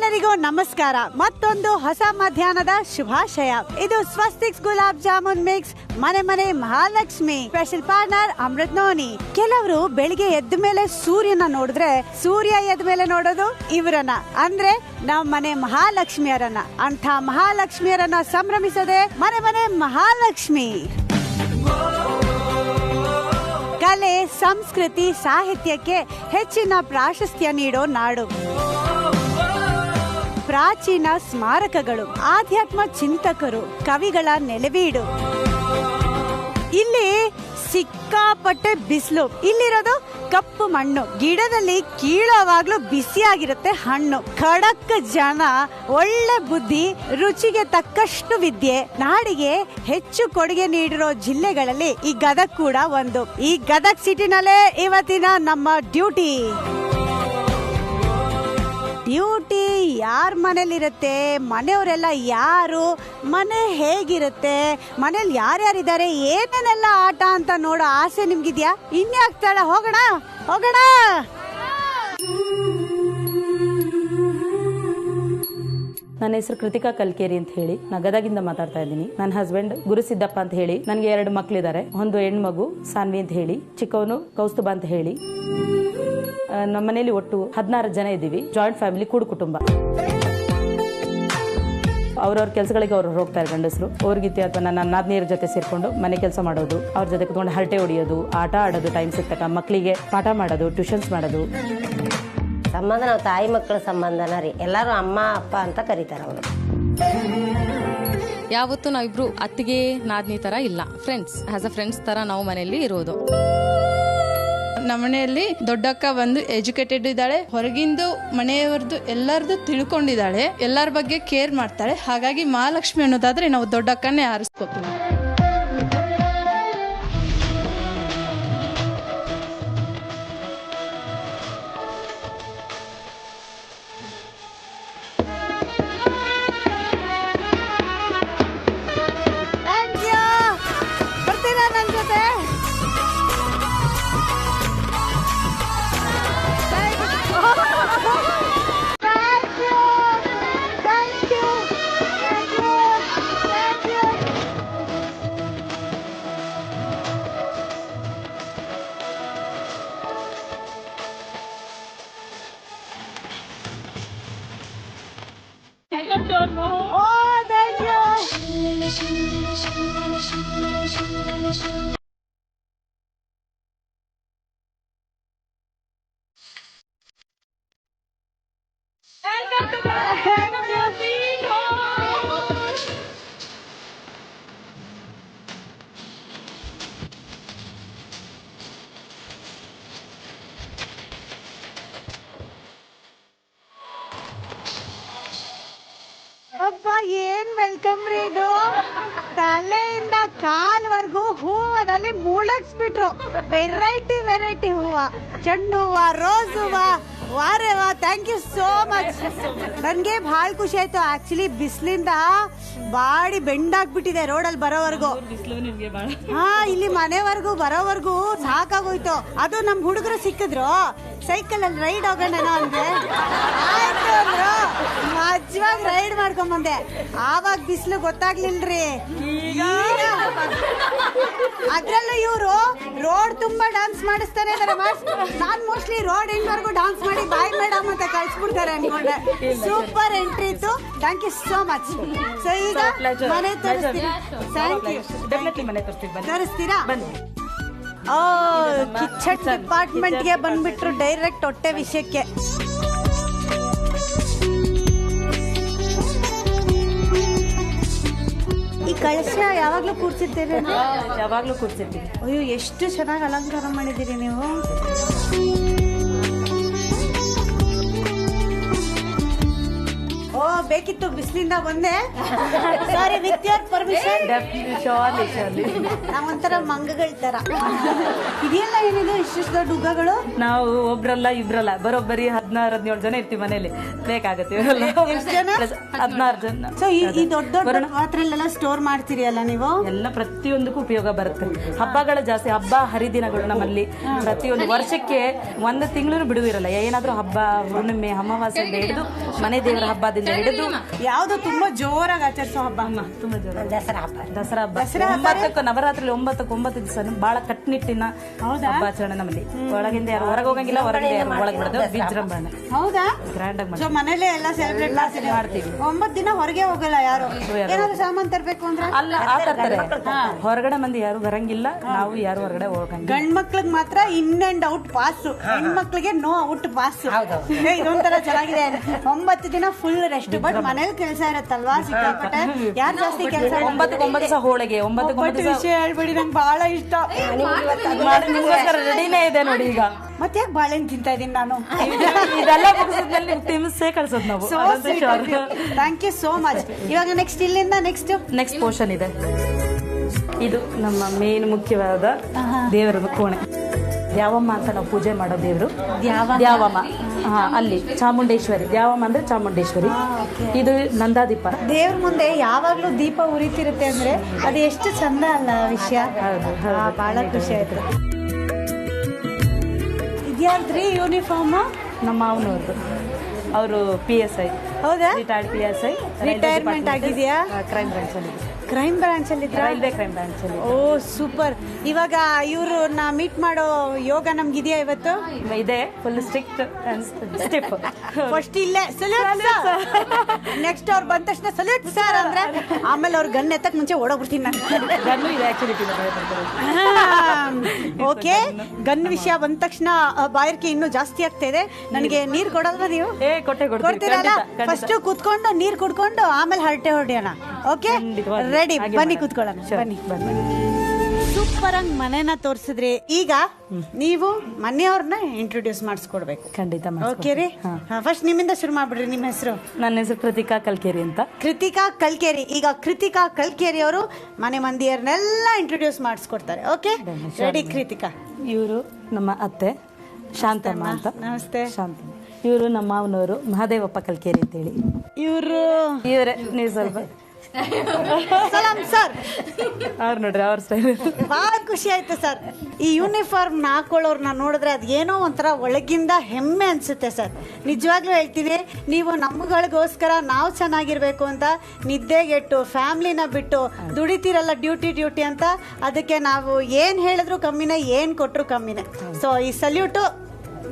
ಎಲ್ಲರಿಗೂ ನಮಸ್ಕಾರ. ಮತ್ತೊಂದು ಹೊಸ ಮಧ್ಯಾಹ್ನದ ಶುಭಾಶಯ. ಇದು ಸ್ವಸ್ತಿಕ್ಸ್ ಗುಲಾಬ್ ಜಾಮೂನ್ ಮಿಕ್ಸ್ ಮನೆ ಮನೆ Mahalakshmi special partner Amrit noni. ಕೆಲವರು ಬೆಳಿಗ್ಗೆ ಎದ್ದ ಮೇಲೆ ಸೂರ್ಯನ ನೋಡಿದ್ರೆ ಸೂರ್ಯ ಎದ್ದ ಮೇಲೆ ನೋಡೋದು ಇವರನ್ನ, ಅಂದ್ರೆ ನಮ್ಮ ಮನೆ ಮಹಾಲಕ್ಷ್ಮಿಯರನ್ನ. ಅಂತ ಮಹಾಲಕ್ಷ್ಮಿಯರನ್ನ ಸಂಭ್ರಮಿಸದೆ ಮನೆ ಮನೆ ಮಹಾಲಕ್ಷ್ಮಿ. ಕಲೆ, ಸಂಸ್ಕೃತಿ, ಸಾಹಿತ್ಯಕ್ಕೆ ಹೆಚ್ಚಿನ ಪ್ರಾಶಸ್ತ್ಯ ನೀಡೋ ನಾಡು. ಪ್ರಾಚೀನ ಸ್ಮಾರಕಗಳು, ಆಧ್ಯಾತ್ಮ ಚಿಂತಕರು, ಕವಿಗಳ ನೆಲೆವೀಡು. ಇಲ್ಲಿ ಸಿಕ್ಕಾಪಟ್ಟೆ ಬಿಸಿಲು. ಇಲ್ಲಿರೋದು ಕಪ್ಪು ಮಣ್ಣು. ಗಿಡದಲ್ಲಿ ಕೀಳೋವಾಗ್ಲೂ ಬಿಸಿಯಾಗಿರುತ್ತೆ ಹಣ್ಣು. ಖಡಕ್ ಜನ, ಒಳ್ಳೆ ಬುದ್ಧಿ, ರುಚಿಗೆ ತಕ್ಕಷ್ಟು ವಿದ್ಯೆ. ನಾಡಿಗೆ ಹೆಚ್ಚು ಕೊಡುಗೆ ನೀಡಿರೋ ಜಿಲ್ಲೆಗಳಲ್ಲಿ ಈ ಗದಗ್ ಕೂಡ ಒಂದು. ಈ ಗದಗ್ ಸಿಟಿನಲ್ಲೇ ಇವತ್ತಿನ ನಮ್ಮ ಡ್ಯೂಟಿ ಯಾರ ಮನೇಲಿರುತ್ತೆ, ಮನೆಯವರೆಲ್ಲ ಯಾರು, ಮನೆ ಹೇಗಿರುತ್ತೆ, ಮನೇಲಿ ಯಾರ್ಯಾರಿದ್ದಾರೆ, ಏನೇನೆಲ್ಲ ಆಟ ಅಂತ ನೋಡೋ ಆಸೆ ನಿಮ್ಗಿದ್ಯಾ? ಇನ್ಯಾಕ್ತಾಳ, ಹೋಗೋಣ. ನನ್ನ ಹೆಸರು ಕೃತಿಕಾ ಕಲ್ಕೇರಿ ಅಂತ ಹೇಳಿ, ನಾ ಗದಗಿಂದ ಮಾತಾಡ್ತಾ ಇದ್ದೀನಿ. ನನ್ನ ಹಸ್ಬೆಂಡ್ ಗುರುಸಿದ್ದಪ್ಪ ಅಂತ ಹೇಳಿ. ನನಗೆ 2 ಮಕ್ಕಳಿದ್ದಾರೆ. ಒಂದು ಹೆಣ್ಮಗು ಸಾನ್ವಿ ಅಂತ ಹೇಳಿ, ಚಿಕ್ಕವನು ಕೌಸ್ತುಭ ಅಂತ ಹೇಳಿ. ನಮ್ಮ ಮನೇಲಿ ಒಟ್ಟು 16 ಜನ ಇದ್ದೀವಿ. ಜಾಯಿಂಟ್ ಫ್ಯಾಮಿಲಿ, ಕೂಡು ಕುಟುಂಬ. ಅವ್ರವ್ರ ಕೆಲಸಗಳಿಗೆ ಅವ್ರು ಹೋಗ್ತಾರೆ ಗಂಡಸರು. ಅವ್ರಿಗಿತ್ತೆ ಅಥವಾ ನನ್ನ ನಾದ್ನಿಯರ ಜೊತೆ ಸೇರ್ಕೊಂಡು ಮನೆ ಕೆಲಸ ಮಾಡೋದು, ಅವ್ರ ಜೊತೆ ಕುತ್ಕೊಂಡು ಹರಟೆ ಹೊಡಿಯೋದು, ಆಟ ಆಡೋದು, ಟೈಮ್ ಸಿಗ್ತಕ್ಕ ಮಕ್ಕಳಿಗೆ ಪಾಠ ಮಾಡೋದು, ಟ್ಯೂಷನ್ಸ್ ಮಾಡೋದು. ಸಂಬಂಧ ನಾವು ತಾಯಿ ಮಕ್ಕಳ ಸಂಬಂಧನ ರೀ. ಎಲ್ಲರೂ ಅಮ್ಮ ಅಪ್ಪ ಅಂತ ಕರೀತಾರೆ ಅವರು. ಯಾವತ್ತೂ ನಾವಿಬ್ರು ಅತ್ತಿಗೆ ನಾದ್ನಿ ತರ ಇಲ್ಲ, ಫ್ರೆಂಡ್ಸ್. ಆಸ್ ಅ ಫ್ರೆಂಡ್ಸ್ ತರ ನಾವು ಮನೆಯಲ್ಲಿ ಇರೋದು. ನಮ್ಮನೆಯಲ್ಲಿ ದೊಡ್ಡಕ್ಕ ಬಂದು ಎಜುಕೇಟೆಡ್ ಇದ್ದಾಳೆ. ಹೊರಗಿಂದು ಮನೆಯವರದು ಎಲ್ಲರದು ತಿಳ್ಕೊಂಡಿದ್ದಾಳೆ. ಎಲ್ಲರ ಬಗ್ಗೆ ಕೇರ್ ಮಾಡ್ತಾಳೆ. ಹಾಗಾಗಿ ಮಹಾಲಕ್ಷ್ಮಿ ಅನ್ನೋದಾದ್ರೆ ನಾವು ದೊಡ್ಡಕ್ಕನ್ನೇ ಆರಿಸ್ಕೋತೀವಿ. ಬರ್ತೀರಾ ನನ್ನ ಜೊತೆ? ಅಪ್ಪ, ಏನ್ ವೆಲ್ಕಮ್ ರೀ ಇದು. ತಲೆಯಿಂದ ಕಾಲ್ವರೆಗೂ ಹೂವದಲ್ಲಿ ಮುಳಗ್ಸ್ಬಿಟ್ರು. ವೆರೈಟಿ ಹೂವ, ಚೆಂಡು ಹೂವ, ರೋಸ್ ಹೂವ. ವಾರೆ ವಾ, ಥ್ಯಾಂಕ್ ಯು ಸೋ ಮಚ್. ನನ್ಗೆ ಬಹಳ ಖುಷಿ ಆಯ್ತು. ಆಕ್ಚುಲಿ ಬಿಸಿಲಿಂದ ಬಾಡಿ ಬೆಂಡಾಗ್ಬಿಟ್ಟಿದೆ ರೋಡಲ್ಲಿ ಬರೋವರೆಗೂ. ಹಾ, ಇಲ್ಲಿ ಮನೆವರೆಗೂ ಬರೋವರೆಗೂ ಸಾಕಾಗೋಯ್ತು. ಅದು ನಮ್ ಹುಡುಗರು ಸಿಕ್ಕಿದ್ರು, ಸೈಕಲ್ ಅಲ್ಲಿ ರೈಡ್ ಹೋಗೋಣ ಅಂದ್ರೆ ಆಯ್ತು ಅಂದ್ರು. ಮಜ್ವಾಗಿ ರೈಡ್ ಮಾಡ್ಕೊಂಡ್ ಬಂದೆ. ಆವಾಗ ಬಿಸಿಲು ಗೊತ್ತಾಗ್ಲಿಲ್ರಿ. ಅದ್ರಲ್ಲೂ ಇವ್ರು ರೋಡ್ ತುಂಬಾ ಡಾನ್ಸ್ ಮಾಡಿಸ್ತಾನೆ ಇದಾರೆ. ನಾನ್ ಮೋಸ್ಟ್ಲಿ ರೋಡ್ ಎಂಡ್ವರೆಗೂ ಡಾನ್ಸ್ ಮಾಡಿ ಬಾಯ್ ಮೇಡಮ್ ಅಂತ ಕಳ್ಸ್ಬಿಡ್ತಾರೆ ಅನ್ಕೊಂಡೆ. ಸೂಪರ್ ಎಂಟ್ರಿ ಇತ್ತು. Thank you so much. So ಈಗ ಮನೆ ತೋರಿಸ್ತೀರಾ? Thank you. ತೋರಿಸ್ತೀರಾ? ಕಿಚನ್ ಡಿಪಾರ್ಟ್ಮೆಂಟ್ಗೆ ಬಂದ್ಬಿಟ್ರು ಡೈರೆಕ್ಟ್ ಹೊಟ್ಟೆ ವಿಷಯಕ್ಕೆ. ಈ ಕಳಶ ಯಾವಾಗ್ಲೂ ಕೂರ್ಸಿರ್ತೀರಿ? ಯಾವಾಗ್ಲೂ ಕೂರ್ಸಿರ್ತೀವಿ. ಅಯ್ಯೋ, ಎಷ್ಟು ಚೆನ್ನಾಗಿ ಅಲಂಕಾರ ಮಾಡಿದ್ದೀರಿ ನೀವು. ಓ ಬೇಕಿತ್ತು, ಬಿಸಿಲಿಂದ ಬಂದೆ. ಸಾರಿ, ವಿತ್ ಯೋರ್ ಪರ್ಮಿಷನ್. ನಾವೊಂಥರ ಮಂಗಗಳ ತರ. ಇದೆಲ್ಲ ಏನಿದೆ ಇಷ್ಟು ದೊಡ್ಡ ಉಗ್ಗಗಳು? ನಾವು ಒಬ್ರಲ್ಲ ಇಬ್ರಲ್ಲ, ಬರೋಬ್ಬರಿ 16-17 ಜನ ಇರ್ತೀವಿ ಮನೇಲಿ. ಬೇಕಾಗತ್ತೆ 16 ಜನ. ಸೊ ಈ ದೊಡ್ಡ ದೊಡ್ಡ ಪಾತ್ರೆಲ್ಲ ಸ್ಟೋರ್ ಮಾಡ್ತೀರಿ ಅಲ್ಲ ನೀವು? ಎಲ್ಲ ಪ್ರತಿಯೊಂದಕ್ಕೂ ಉಪಯೋಗ ಬರುತ್ತೆ. ಹಬ್ಬಗಳ ಜಾಸ್ತಿ, ಹಬ್ಬ ಹರಿದಿನಗಳು ನಮ್ಮಲ್ಲಿ ಪ್ರತಿಯೊಂದು ವರ್ಷಕ್ಕೆ 1 ತಿಂಗಳು ಬಿಡುವಿರಲ್ಲ. ಏನಾದ್ರೂ ಹಬ್ಬ, ಹುಣ್ಣಿಮೆ, ಅಮಾವಾಸ್ಯೆಯಿಂದ ಹಿಡಿದು ಮನೆ ದೇವರ ಹಬ್ಬದಿಂದ ಹಿಡಿದು ಯಾವ್ದು ತುಂಬಾ ಜೋರಾಗಿ ಆಚರಿಸೋ ಹಬ್ಬ? ತುಂಬಾ ಜೋರ ದಸರಾ ಹಬ್ಬ. ದಸರಾ ಹಬ್ಬ. ನವರಾತ್ರಿ 9 ದಿವಸ ಬಹಳ ಕಟ್ಟುನಿಟ್ಟಿನ ಹಬ್ಬಾಚರಣೆ ನಮ್ಮಲ್ಲಿ. ಒಳಗಿಂದ ಯಾರು ಹೊರಗೆ ಹೋಗಂಗಿಲ್ಲ, ಹೊರಗಿಂದ ಯಾರು ಒಳಗೆ ಬಿಡೋದು ವಿಜೃಂಭಣೆ. ಹೌದಾ? ಗ್ರ್ಯಾಂಡ್ ಆಗಿ ಸೊ ಮನೇಲೆ ಎಲ್ಲ ಸೆಲೆಬ್ರೇಟ್ ಮಾಡ್ತೀವಿ. 9 ದಿನ ಹೊರಗೆ ಹೋಗಲ್ಲ ಯಾರು. ಏನಾದ್ರು ಸಾಮಾನ್ ತರ್ಬೇಕು ಅಂದ್ರೆ ಅಲ್ಲ, ಆ ತರ್ತಾರೆ. ಹೊರಗಡೆ ಮಂದಿ ಯಾರು ಬರಂಗಿಲ್ಲ, ನಾವು ಯಾರು ಹೊರಗಡೆ ಹೋಗಂಗಿಲ್ಲ. ಗಂಡ್ ಮಕ್ಳಿಗೆ ಮಾತ್ರ ಇನ್ ಅಂಡ್ ಔಟ್ ಪಾಸ್, ಹೆಣ್ಮಕ್ಳಿಗೆ ನೋ ಔಟ್ ಪಾಸ್. ಇದೊಂಥರ ಚೆನ್ನಾಗಿದೆ. 9 ದಿನ ಫುಲ್ ರೆಸ್ಟ್. ಬಟ್ ಮನೇಲಿ ಕೆಲಸ ಇರತ್ತಲ್ವಾ ಸಿಕ್ಕಾಪಟ್ಟೆ. ಯಾರು ಜಾಸ್ತಿ ಕೆಲಸ? 9 ದಿವಸ ಹೋಳಿಗೆ, 9 ವಿಷಯ ಹೇಳ್ಬಿಡಿ, ನಂಗೆ ಬಹಳ ಇಷ್ಟ. ನಿಮ್ಗೋಸ್ಕರ ರೆಡಿನೇ ಇದೆ ನೋಡಿ. ಈಗ ಮತ್ತೆ ಯಾಕೆ ಬಾಳೆಹಣ್ಣು ತಿಂತಾ ಇದೀನಿ ನಾನು? ಇದೆಲ್ಲ ಮುಗಿಸಿದ್ಮೇಲೆ ತಿಮ್ಸೇ ಕಳ್ಸೋದು ನಾವು. Thank you so much. ಇವಾಗ ಇಲ್ಲಿಂದ ನೆಕ್ಸ್ಟ್ ಪೋರ್ಷನ್ ಇದೆ. ಇದು ನಮ್ಮ ಮೇನ್ ಮುಖ್ಯವಾದ ದೇವರ ಕೋಣೆ. ದ್ಯಾವಮ್ಮ ಅಂತ ನಾವು ಪೂಜೆ ಮಾಡೋ ದೇವರು ದ್ಯಾವಮ್ಮ. ಅಲ್ಲಿ ಚಾಮುಂಡೇಶ್ವರಿ. ದ್ಯಾವಮ್ಮ ಅಂದ್ರೆ ಚಾಮುಂಡೇಶ್ವರಿ. ಇದು ನಂದಾದೀಪ. ದೇವ್ರ ಮುಂದೆ ಯಾವಾಗ್ಲೂ ದೀಪ ಉರಿತಿರುತ್ತೆ ಅಂದ್ರೆ ಅದು ಎಷ್ಟು ಚಂದ ಅಲ್ಲ ವಿಷಯ. ಬಹಳ ಖುಷಿ ಆಯ್ತು. ಇದ್ಯಾರ್ದ್ರಿ ಯೂನಿಫಾರ್ಮ್? ನಮ್ಮ ಮಾವನವ್ರದ್ದು. ಅವರು PSI. ಹೌದಾ? Retired PSI. ರಿಟೈರ್ಮೆಂಟ್ ಆಗಿದೆಯಾ? ಕ್ರೈಮ್ ಬ್ರಾಂಚ್ ಅಲ್ಲಿ. ಕ್ರೈಮ್ ಬ್ರಾಂಚ್ ಅಲ್ಲಿ? ರೈಲ್ವೆ ಕ್ರೈಮ್ ಬ್ರಾಂಚ್ ಅಲ್ಲಿ. ಓ ಸೂಪರ್. ಇವಾಗ ಇವ್ರನ್ನ ಮೀಟ್ ಮಾಡೋ ಯೋಗ ನಮ್ಗಿದೆಯಾ ಇವತ್ತು? ಇದೆ. Full strict stiff. ಫಸ್ಟ್ ಇಲ್ಲೇ ನೆಕ್ಸ್ಟ್ ಅವ್ರು ಬಂದ ತಕ್ಷಣ ಸಲ್ಯೂಟ್ ಸರ್ ಅಂದ್ರೆ ಆಮೇಲೆ ಅವ್ರ ಗನ್ ಎತ್ತಕ್ ಮುಂಚೆ ಓಡೋಗ್ಬಿಡ್ತೀನಿ ನಾನು. ಗನ್ನು ಇದೆ ಆಕ್ಚುಲಿ. ಓಕೆ, ಗನ್ ವಿಷಯ ಬಂದ ತಕ್ಷಣ ಬಾಯರ್ಕೆ ಇನ್ನೂ ಜಾಸ್ತಿ ಆಗ್ತಾ ಇದೆ. ನನಗೆ ನೀರ್ ಕೊಡಲ್ವಾ ನೀವು? ಕೊಡ್ತೀರಲ್ಲ? ಫಸ್ಟ್ ಕುತ್ಕೊಂಡು ನೀರ್ ಕುಡ್ಕೊಂಡು ಆಮೇಲೆ ಹರಟೆ ಹೊಡೆಯೋಣ. ಓಕೆ ರೆಡಿ, ಬನ್ನಿ ಕುತ್ಕೊಳ್ಳೋಣ. ಬನ್ನಿ. ಸೂಪರ್ ಆಗಿ ಮನೆನ ತೋರಿಸಿದ್ರಿ. ಈಗ ನೀವು ಮನೆಯವ್ರನ್ನ ಇಂಟ್ರೊಡ್ಯೂಸ್ ಮಾಡಿಸ್ಕೊಡ್ಬೇಕು. ಖಂಡಿತ. ಓಕೆ ರೀ, ಫಸ್ಟ್ ನಿಮ್ಮಿಂದ ಶುರು ಮಾಡ್ಬಿಡ್ರಿ. ನಿಮ್ಮ ಹೆಸರು? ನನ್ನ ಹೆಸರು ಕೃತಿಕಾ ಕಲ್ಕೇರಿ ಅಂತ. ಕೃತಿಕಾ ಕಲ್ಕೇರಿ. ಈಗ ಕೃತಿಕಾ ಕಲ್ಕೇರಿ ಅವರು ಮನೆ ಮಂದಿಯರ್ನೆಲ್ಲ ಇಂಟ್ರೊಡ್ಯೂಸ್ ಮಾಡಿಸ್ಕೊಡ್ತಾರೆ. Okay ready Krithika? ಇವರು ನಮ್ಮ ಅತ್ತೆ ಶಾಂತಮ್ಮ ಅಂತ. ನಮಸ್ತೆ. ಶಾಂತಮ್ಮ. ಇವರು ನಮ್ಮ ಮಾವನವರು ಮಹಾದೇವಪ್ಪ ಕಲ್ಕೇರಿ ಅಂತ ಹೇಳಿ. ಇವರೇ. ನೀವು ಸ್ವಲ್ಪ ಸಲಾಂ ಸರ್. ಅವ್ರು ನೋಡ್ರಿ, ಅವ್ರ ಸ್ಟೈಲ್ ಬಹಳ ಖುಷಿ ಆಯ್ತು ಸರ್. ಈ ಯೂನಿಫಾರ್ಮ್ ಹಾಕೊಳ್ಳೋರ್ನ ನೋಡಿದ್ರೆ ಅದೇನೋ ಒಂಥರ ಒಳಗಿಂದ ಹೆಮ್ಮೆ ಅನ್ಸುತ್ತೆ ಸರ್. ನಿಜವಾಗ್ಲೂ ಹೇಳ್ತೀನಿ, ನೀವು ನಮ್ಮಗಳಿಗೋಸ್ಕರ ನಾವು ಚೆನ್ನಾಗಿರ್ಬೇಕು ಅಂತ ನಿದ್ದೆಗೆಟ್ಟು ಫ್ಯಾಮ್ಲಿನ ಬಿಟ್ಟು ದುಡಿತೀರಲ್ಲ ಡ್ಯೂಟಿ ಅಂತ. ಅದಕ್ಕೆ ನಾವು ಏನ್ ಹೇಳಿದ್ರು ಕಮ್ಮಿನೇ, ಏನ್ ಕೊಟ್ರು ಕಮ್ಮಿನೇ. ಸೊ ಈ ಸಲ್ಯೂಟು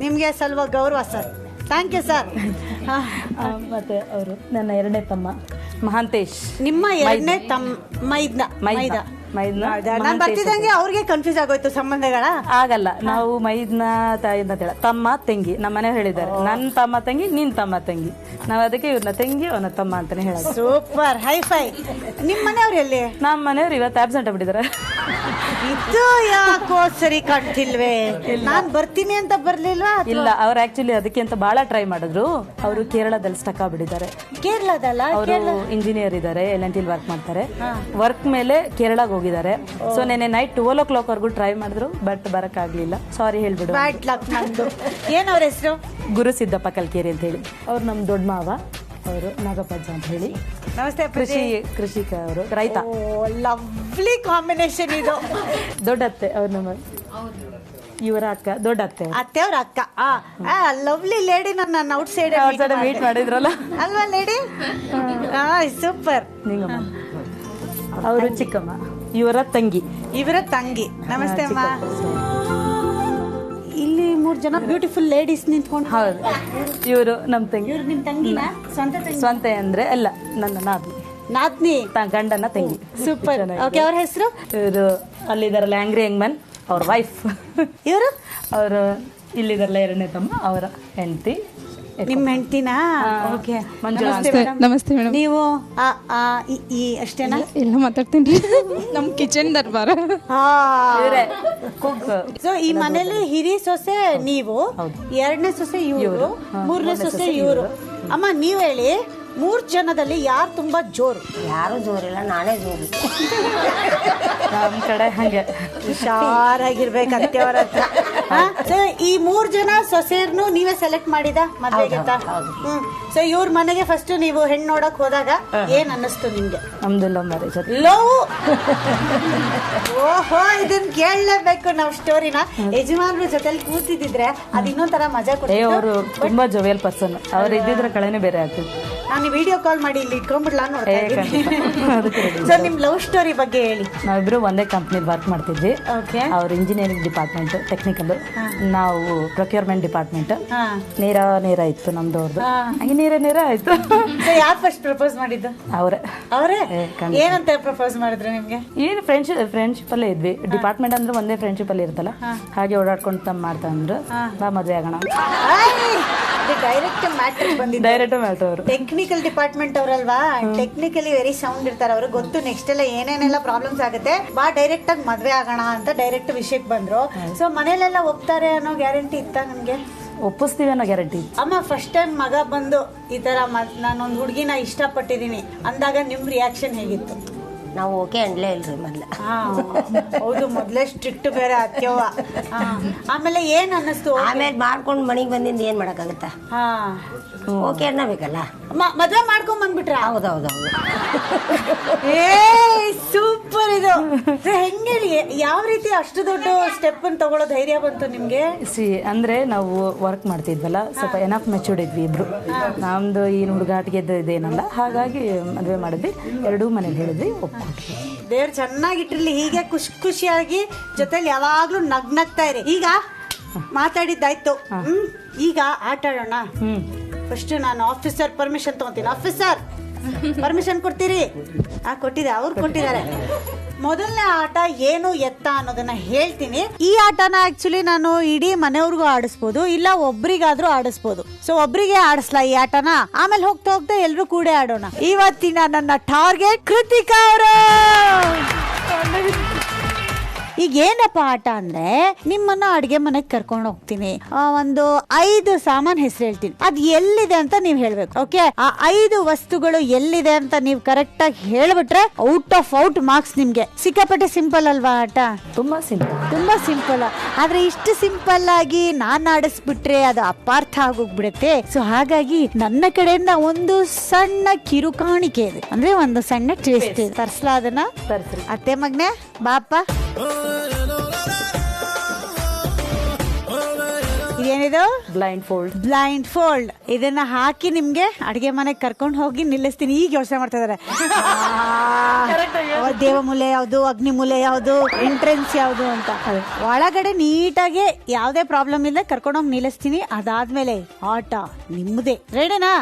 ನಿಮ್ಗೆ ಸಲ್ವ ಗೌರವ ಸರ್. Thank you sir. ಮತ್ತೆ ಅವರು ನನ್ನ 2ನೇ ತಮ್ಮ ಮಹಾಂತೇಶ್. ನಿಮ್ಮ 2ನೇ ತಮ್ಮ ಮೈದಾ. ನಾನು ಬರ್ತಿದ್ದಂಗೆ ಅವ್ರಿಗೆ ಕನ್ಫ್ಯೂಸ್ ಆಗೋಯ್ತು ಸಂಬಂಧಗಳ. ಆಗಲ್ಲ, ನಾವು ಮೈದ್ನ ತಾಯಿಯಿಂದ ತಮ್ಮ ತಂಗಿ. ನಮ್ಮ ಮನೆಯವ್ರು ಹೇಳಿದ್ದಾರೆ, ನನ್ನ ತಮ್ಮ ತಂಗಿ, ನಿನ್ ತಮ್ಮ ತಂಗಿ. ನಾವ್ ಅದಕ್ಕೆ ಇವ್ರನ್ನ ತಂಗಿ, ಅವನ ತಮ್ಮ ಅಂತಾನೆ ಹೇಳೋದು. Super, hi fi. ನಿಮ್ ಮನೆಯವ್ರು ಎಲ್ಲಿ? ನಮ್ಮ ಮನೆಯವ್ರು ಇವತ್ತು ಆಬ್ಸೆಂಟ್ ಆಗ್ಬಿಟ್ಟಿದ್ದಾರೆ. ಇದು ಯಾಕೋ ಸರಿ ಕಾಣ್ತಿಲ್ವೇ? ನಾನ್ ಬರ್ತೀನಿ ಅಂತ ಬರ್ಲಿಲ್ವಾ? ಇಲ್ಲ, ಅವ್ರು ಆಕ್ಚುಲಿ ಅದಕ್ಕೆ ಅಂತ ಬಹಳ ಟ್ರೈ ಮಾಡಿದ್ರು. ಅವರು ಕೇರಳದಲ್ಲಿ ಸ್ಟಕ್ ಆಗ್ಬಿಟ್ಟಿದ್ದಾರೆ. ಕೇರಳದಲ್ಲ? ಅವರು ಇಂಜಿನಿಯರ್ ಇದ್ದಾರೆ, L&T ವರ್ಕ್ ಮಾಡ್ತಾರೆ. ವರ್ಕ್ ಮೇಲೆ ಕೇರಳಕ್ಕೆ ಹೋಗಿದ್ದಾರೆ. ಸೊ ನೆನೆ ನೈಟ್ 12 o'clock ವರ್ಗೂ ಟ್ರೈ ಮಾಡಿದ್ರು, ಬಟ್ ಬರಕ್ ಆಗ್ಲಿಲ್ಲ. ಸಾರಿ ಹೇಳ್ಬಿಡು. ಬ್ಯಾಡ್ ಲಕ್ ನಂದು. ಏನ್ ಅವ್ರ ಹೆಸರು? ಗುರುಸಿದ್ದಪ್ಪ ಕಲ್ಕೇರಿ ಅಂತ ಹೇಳಿ. ಅವ್ರು ನಮ್ ದೊಡ್ಡ ಮಾವ, ಅವರು ನಾಗಪ್ಪಜ್ಜ ಅಂತ ಹೇಳಿ. ನಮಸ್ತೆ. ಕೃಷಿಕ, ಅವರು ರೈತ. ಲವ್ಲಿ ಕಾಂಬಿನೇಷನ್ ಇದು. ದೊಡ್ಡ ಅತ್ತೆ ಅವ್ರು ನಮ್ಮ ಇವರ ಅಕ್ಕ, ದೊಡ್ಡ ಅತ್ತೆ ಅವ್ರ ಅಕ್ಕ. Lovely lady. ನನ್ನ ಔಟ್ ಸೈಡ್ ಮೀಟ್ ಮಾಡಿದ್ರಲ್ಲ ಅಲ್ವಾ ಲೇಡಿ? ಸೂಪರ್. ಅವರು ಚಿಕ್ಕಮ್ಮ, ಇವರ ತಂಗಿ. ನಮಸ್ತೆ ಅಮ್ಮ. ಇಲ್ಲಿ 3 ಜನ ಬ್ಯೂಟಿಫುಲ್ ಲೇಡೀಸ್ ನಿಂತ್ಕೊಂಡು. ಹೌದು, ಇವರು ನಮ್ಮ ತಂಗಿ. ಇವ್ರು ನಿಮ್ ತಂಗಿನ? ಸ್ವಂತ ಅಂದ್ರೆ ಅಲ್ಲ, ನನ್ನ ನಾದ್ನಿ, ಗಂಡನ ತಂಗಿ. ಸೂಪರ್. ಓಕೆ, ಅವ್ರ ಹೆಸರು? ಇವರು ಅಲ್ಲಿದಾರಲ್ಲ ಆಂಗ್ರಿ ಯಂಗ್ಮನ್, ಅವ್ರ ವೈಫ್. ಇವರು? ಅವರು ಇಲ್ಲಿದಾರಲ್ಲ 2ನೇ ತಮ್ಮ, ಅವರ ಹೆಂಡತಿ. ನಿಮ್ಮ ಹೆಂಡತಿನಾ? ಓಕೆ. ನಮಸ್ತೆ ಮೇಡಮ್. ನೀವು ಅಷ್ಟೇನಾ? ಎಲ್ಲ ಮಾತಾಡ್ತೀನಿ. ನಮ್ ಕಿಚನ್ ದರ್ಬಾರ. ಸೊ ಈ ಮನೇಲಿ ಹಿರಿ ಸೊಸೆ ನೀವು, 2ನೇ ಸೊಸೆ ಇವರು, 3ನೇ ಸೊಸೆ ಇವರು. ಅಮ್ಮ ನೀವ್ ಹೇಳಿ, ಮೂರ್ ಜನದಲ್ಲಿ ಯಾರು ತುಂಬಾ ಜೋರು? ಯಾರು ಜೋರಿಲ್ಲ, ನಾನೇ ಜೋರು. ನಮ್ಮ ಕಡೆ ಹಂಗೆ ಹುಷಾರಾಗಿರ್ಬೇಕು ಅತ್ತೆಯವರ ಹತ್ರ. ಸೊ ಈ 3 ಜನ ಸೊಸೆಯರ್ನು ನೀವೇ ಸೆಲೆಕ್ಟ್ ಮಾಡಿದ ಮದ್ವೆಗೆ? ಸೊ ಇವ್ರ ಮನೆಗೆ ಫಸ್ಟ್ ನೀವು ಹೆಣ್ಣು ನೋಡಕ್ ಹೋದಾಗ ಏನ್ ಅನ್ನಿಸ್ತು ನಿಮ್ಗೆ? ನಮ್ದು ಲವ್ ಮ್ಯಾರೇಜ್. ಲವ್? ಓಹೋ, ಇದನ್ನ ಕೇಳಲೇಬೇಕು ನಾವು ಸ್ಟೋರಿನ. ಯಜಮಾನ್ರ ಜೊತೆಲಿ ಕೂತಿದ್ರೆ ಅದ್ ಇನ್ನೊಂಥರ ಮಜಾ ಕೊಡ್ತೀವಿ. ಅವರು ತುಂಬಾ ಜೋವಿಯಲ್ ಪರ್ಸನ್, ಅವ್ರು ಇದ್ದಿದ್ರೆ ಕಳೆನೇ ಬೇರೆ ಆಗ್ತಿತ್ತು. ನಾನು ವಿಡಿಯೋ ಕಾಲ್ ಮಾಡಿ ಇಲ್ಲಿ ಇಟ್ಕೊಂಡ್ಬಿಡ್ಲಾ ನೋಡ್ತಾ ಇದ್ದೀನಿ. ಸೊ ನಿಮ್ ಲವ್ ಸ್ಟೋರಿ ಬಗ್ಗೆ ಹೇಳಿ. ನಾವಿಬ್ರು ಒಂದೇ ಕಂಪ್ನಿ ವರ್ಕ್ ಮಾಡ್ತಿದ್ವಿ. ಓಕೆ. ಅವ್ರು ಇಂಜಿನಿಯರಿಂಗ್ ಡಿಪಾರ್ಟ್ಮೆಂಟ್ ಟೆಕ್ನಿಕಲ್, ನಾವು ಪ್ರೊಕ್ಯೂರ್ಮೆಂಟ್ ಡಿಪಾರ್ಟ್ಮೆಂಟ್. ಹಾ. ನೇರ ಇತ್ತು ನಮ್ದು, ಅವ್ರದ್ದು ಹಂಗೆ ನೇರ ಆಯ್ತು. ಸೊ ಯಾರು ಫಸ್ಟ್ ಪ್ರಪೋಸ್ ಮಾಡಿದ್ದು? ಅವರೇ? ಏನಂತ ಪ್ರಪೋಸ್ ಮಾಡಿದ್ರು ನಿಮ್ಗೆ? ಏನು ಫ್ರೆಂಡ್ಶಿಪ್ ಅಲ್ಲೇ ಇದ್ವಿ. ಡಿಪಾರ್ಟ್ಮೆಂಟ್ ಅಂದ್ರೆ ಒಂದೇ ಫ್ರೆಂಡ್ಶಿಪ್ ಅಲ್ಲಿ ಇರ್ತಲ್ಲ, ಹಾಗೆ ಓಡಾಡ್ಕೊಂಡು ತಮ್ಮ ಮಾಡ್ತಾ ಅಂದ್ರು. ಬಾ ಮದ್ವೆ ಆಗೋಣ. ಡೈರೆಕ್ಟ್ ಮ್ಯಾಟ್ರಿಕ್ ಬಂದಿದ್ದು. Direct matter. ಅವರು ಟೆಕ್ನಿಕಲ್ ಡಿಪಾರ್ಟ್ಮೆಂಟ್ ಅವರಲ್ವಾ, ಟೆಕ್ನಿಕಲಿ ವೆರಿ ಸೌಂಡ್ ಇರ್ತಾರೆ ಅವರು. ಗೊತ್ತು ನೆಕ್ಸ್ಟ್ ಎಲ್ಲ ಏನೇನೆಲ್ಲ ಪ್ರಾಬ್ಲಮ್ಸ್ ಆಗುತ್ತೆ, ಬಾ ಡೈರೆಕ್ಟ್ ಆಗಿ ಮದ್ವೆ ಆಗೋಣ ಅಂತ ಡೈರೆಕ್ಟ್ ವಿಷಯಕ್ಕೆ ಬಂದ್ರು. ಸೊ ಮನೇಲೆಲ್ಲ ಒಪ್ತಾರೆ ಅನ್ನೋ ಗ್ಯಾರಂಟಿ ಇತ್ತ ನನ್ಗೆ? ಒಪ್ಪಿಸ್ತೀವಿ ಅನ್ನೋ ಗ್ಯಾರಂಟಿ. ಅಮ್ಮ ಫಸ್ಟ್ ಟೈಮ್ ಮಗ ಬಂದು ಈ ತರ ನಾನೊಂದು ಹುಡುಗಿನ ಇಷ್ಟಪಟ್ಟಿದ್ದೀನಿ ಅಂದಾಗ ನಿಮ್ ರಿಯಾಕ್ಷನ್ ಹೇಗಿತ್ತು? ನಾವು ಓಕೆ ಅನ್ಲೇ ಇಲ್ರಿ ಮೊದ್ಲ. ಹೌದು, ಮೊದ್ಲೇ ಸ್ಟ್ರಿಕ್ಟ್ ಬೇರೆ ಅತ್ಯವ್ವ. ಆಮೇಲೆ ಏನ್ ಅನ್ನಿಸ್ತು? ಆಮೇಲೆ ಮಾಡ್ಕೊಂಡು ಮನೆಗೆ ಬಂದಿಂದ ಏನ್ ಮಾಡಕ್ಕಾಗತ್ತ? ಓಕೆ ಅನ್ನಬೇಕಲ್ಲ. ಮದ್ವೆ ಮಾಡ್ಕೊಂಡ್ ಬಂದ್ಬಿಟ್ರ? ಹೌದೌದೌದು. ಏ ಸೂಪರ್ ಇದು. ಹೆಂಗೆ, ಯಾವ ರೀತಿ ಅಷ್ಟು ದೊಡ್ಡ ಸ್ಟೆಪ್ ಅನ್ನು ತಗೊಳ್ಳೋ ಧೈರ್ಯ ಬಂತು ನಿಮ್ಗೆ? ಅಂದ್ರೆ ನಾವು ವರ್ಕ್ ಮಾಡ್ತಿದ್ವಲ್ಲ, ಸ್ವಲ್ಪ ಎನಫ್ ಮೆಚೂರ್ಡ್ ಇದ್ವಿ ಇಬ್ರು. ನಮ್ದು ಏನು ಹುಡುಗಾಟಿಗೆ ಇದೇನಲ್ಲ, ಹಾಗಾಗಿ ಮದ್ವೆ ಮಾಡಿದ್ವಿ. ಎರಡೂ ಮನೇಲಿ ಹೇಳಿದ್ವಿ, ಒಪ್ಕೊಂಡ್ವಿ. ದೇವ್ರು ಚೆನ್ನಾಗಿಟ್ಟಿರ್ಲಿ, ಹೀಗೆ ಖುಷಿಯಾಗಿ ಜೊತೆಲಿ ಯಾವಾಗ್ಲೂ ನಗ್ನಗ್ತಾ ಇರಿ. ಈಗ ಮಾತಾಡಿದ್ದಾಯ್ತು, ಈಗ ಆಟ ಆಡೋಣ. ಫಸ್ಟ್ ನಾನು ಆಫೀಸರ್ ಪರ್ಮಿಷನ್ ತಗೊಂತೀನಿ. ಆಫೀಸರ್ ಪರ್ಮಿಷನ್ ಕೊಡ್ತೀರಿ? ಕೊಟ್ಟಿದೆ, ಅವ್ರು ಕೊಟ್ಟಿದ್ದಾರೆ. ಮೊದಲನೇ ಆಟ ಏನು ಎತ್ತ ಅನ್ನೋದನ್ನ ಹೇಳ್ತೀನಿ. ಈ ಆಟನ ಆಕ್ಚುಲಿ ನಾನು ಇಡೀ ಮನೆಯವ್ರಿಗೂ ಆಡಿಸ್ಬೋದು, ಇಲ್ಲ ಒಬ್ರಿಗಾದ್ರೂ ಆಡಿಸ್ಬೋದು. ಸೊ ಒಬ್ರಿಗೆ ಆಡಿಸ್ಲಾ ಈ ಆಟನ, ಆಮೇಲೆ ಹೋಗ್ತಾ ಹೋಗ್ತಾ ಎಲ್ರು ಕೂಡ ಆಡೋಣ. ಇವತ್ತಿನ ನನ್ನ ಟಾರ್ಗೆಟ್ ಕೃತಿಕಾ ಅವರು. ಈಗ ಏನಪ್ಪ ಆಟ ಅಂದ್ರೆ, ನಿಮ್ಮನ್ನ ಅಡ್ಗೆ ಮನೆಗೆ ಕರ್ಕೊಂಡು ಹೋಗ್ತೀನಿ. ಒಂದು 5 ಸಾಮಾನ್ ಹೆಸರು ಹೇಳ್ತೀನಿ, ಅದ್ ಎಲ್ಲಿದೆ ಅಂತ ನೀವ್ ಹೇಳ್ಬೇಕು. ಓಕೆ, ಆ 5 ವಸ್ತುಗಳು ಎಲ್ಲಿದೆ ಅಂತ ನೀವ್ ಕರೆಕ್ಟ್ ಆಗಿ ಹೇಳ್ಬಿಟ್ರೆ ಔಟ್ ಆಫ್ ಔಟ್ ಮಾರ್ಕ್ಸ್ ನಿಮ್ಗೆ. ಸಿಕ್ಕಾಪಟ್ಟೆ ಸಿಂಪಲ್ ಅಲ್ವಾ ಆಟ? ತುಂಬಾ ಸಿಂಪಲ್. ಆದ್ರೆ ಇಷ್ಟು ಸಿಂಪಲ್ ಆಗಿ ನಾನ್ ಆಡಿಸ್ಬಿಟ್ರೆ ಅದು ಅಪಾರ್ಥ ಆಗೋಗ್ಬಿಡುತ್ತೆ. ಸೊ ಹಾಗಾಗಿ ನನ್ನ ಕಡೆಯಿಂದ ಒಂದು ಸಣ್ಣ ಕಿರುಕಾಣಿಕೆ ಇದೆ, ಅಂದ್ರೆ ಒಂದು ಸಣ್ಣ ಟ್ವಿಸ್ಟ್ ಇದೆ. ತರ್ಸ್ಲಾ ಅದನ್ನ? ಅತ್ತೆ ಮಗ್ನೆ ಬಾಪ. ಇದೇನಿದು? Blind fold. ಇದನ್ನ ಹಾಕಿ ನಿಮ್ಗೆ ಅಡಿಗೆ ಮನೆಗೆ ಕರ್ಕೊಂಡು ಹೋಗಿ ನಿಲ್ಲಿಸ್ತೀನಿ. ಈಗ ಯೋಚನೆ ಮಾಡ್ತಾ ಇದಾರೆ, ದೇವಮೂಲೆ ಯಾವ್ದು, ಅಗ್ನಿಮೂಲೆ ಯಾವ್ದು, ಎಂಟ್ರೆನ್ಸ್ ಯಾವ್ದು ಅಂತ. ಒಳಗಡೆ ನೀಟಾಗಿ ಯಾವ್ದೇ ಪ್ರಾಬ್ಲಮ್ ಇಲ್ಲ ಕರ್ಕೊಂಡು ಹೋಗಿ ನಿಲ್ಲಿಸ್ತೀನಿ. ಅದಾದ್ಮೇಲೆ ಆಟ ನಿಮ್ಮದೇ. ರೆಡಿನಾ?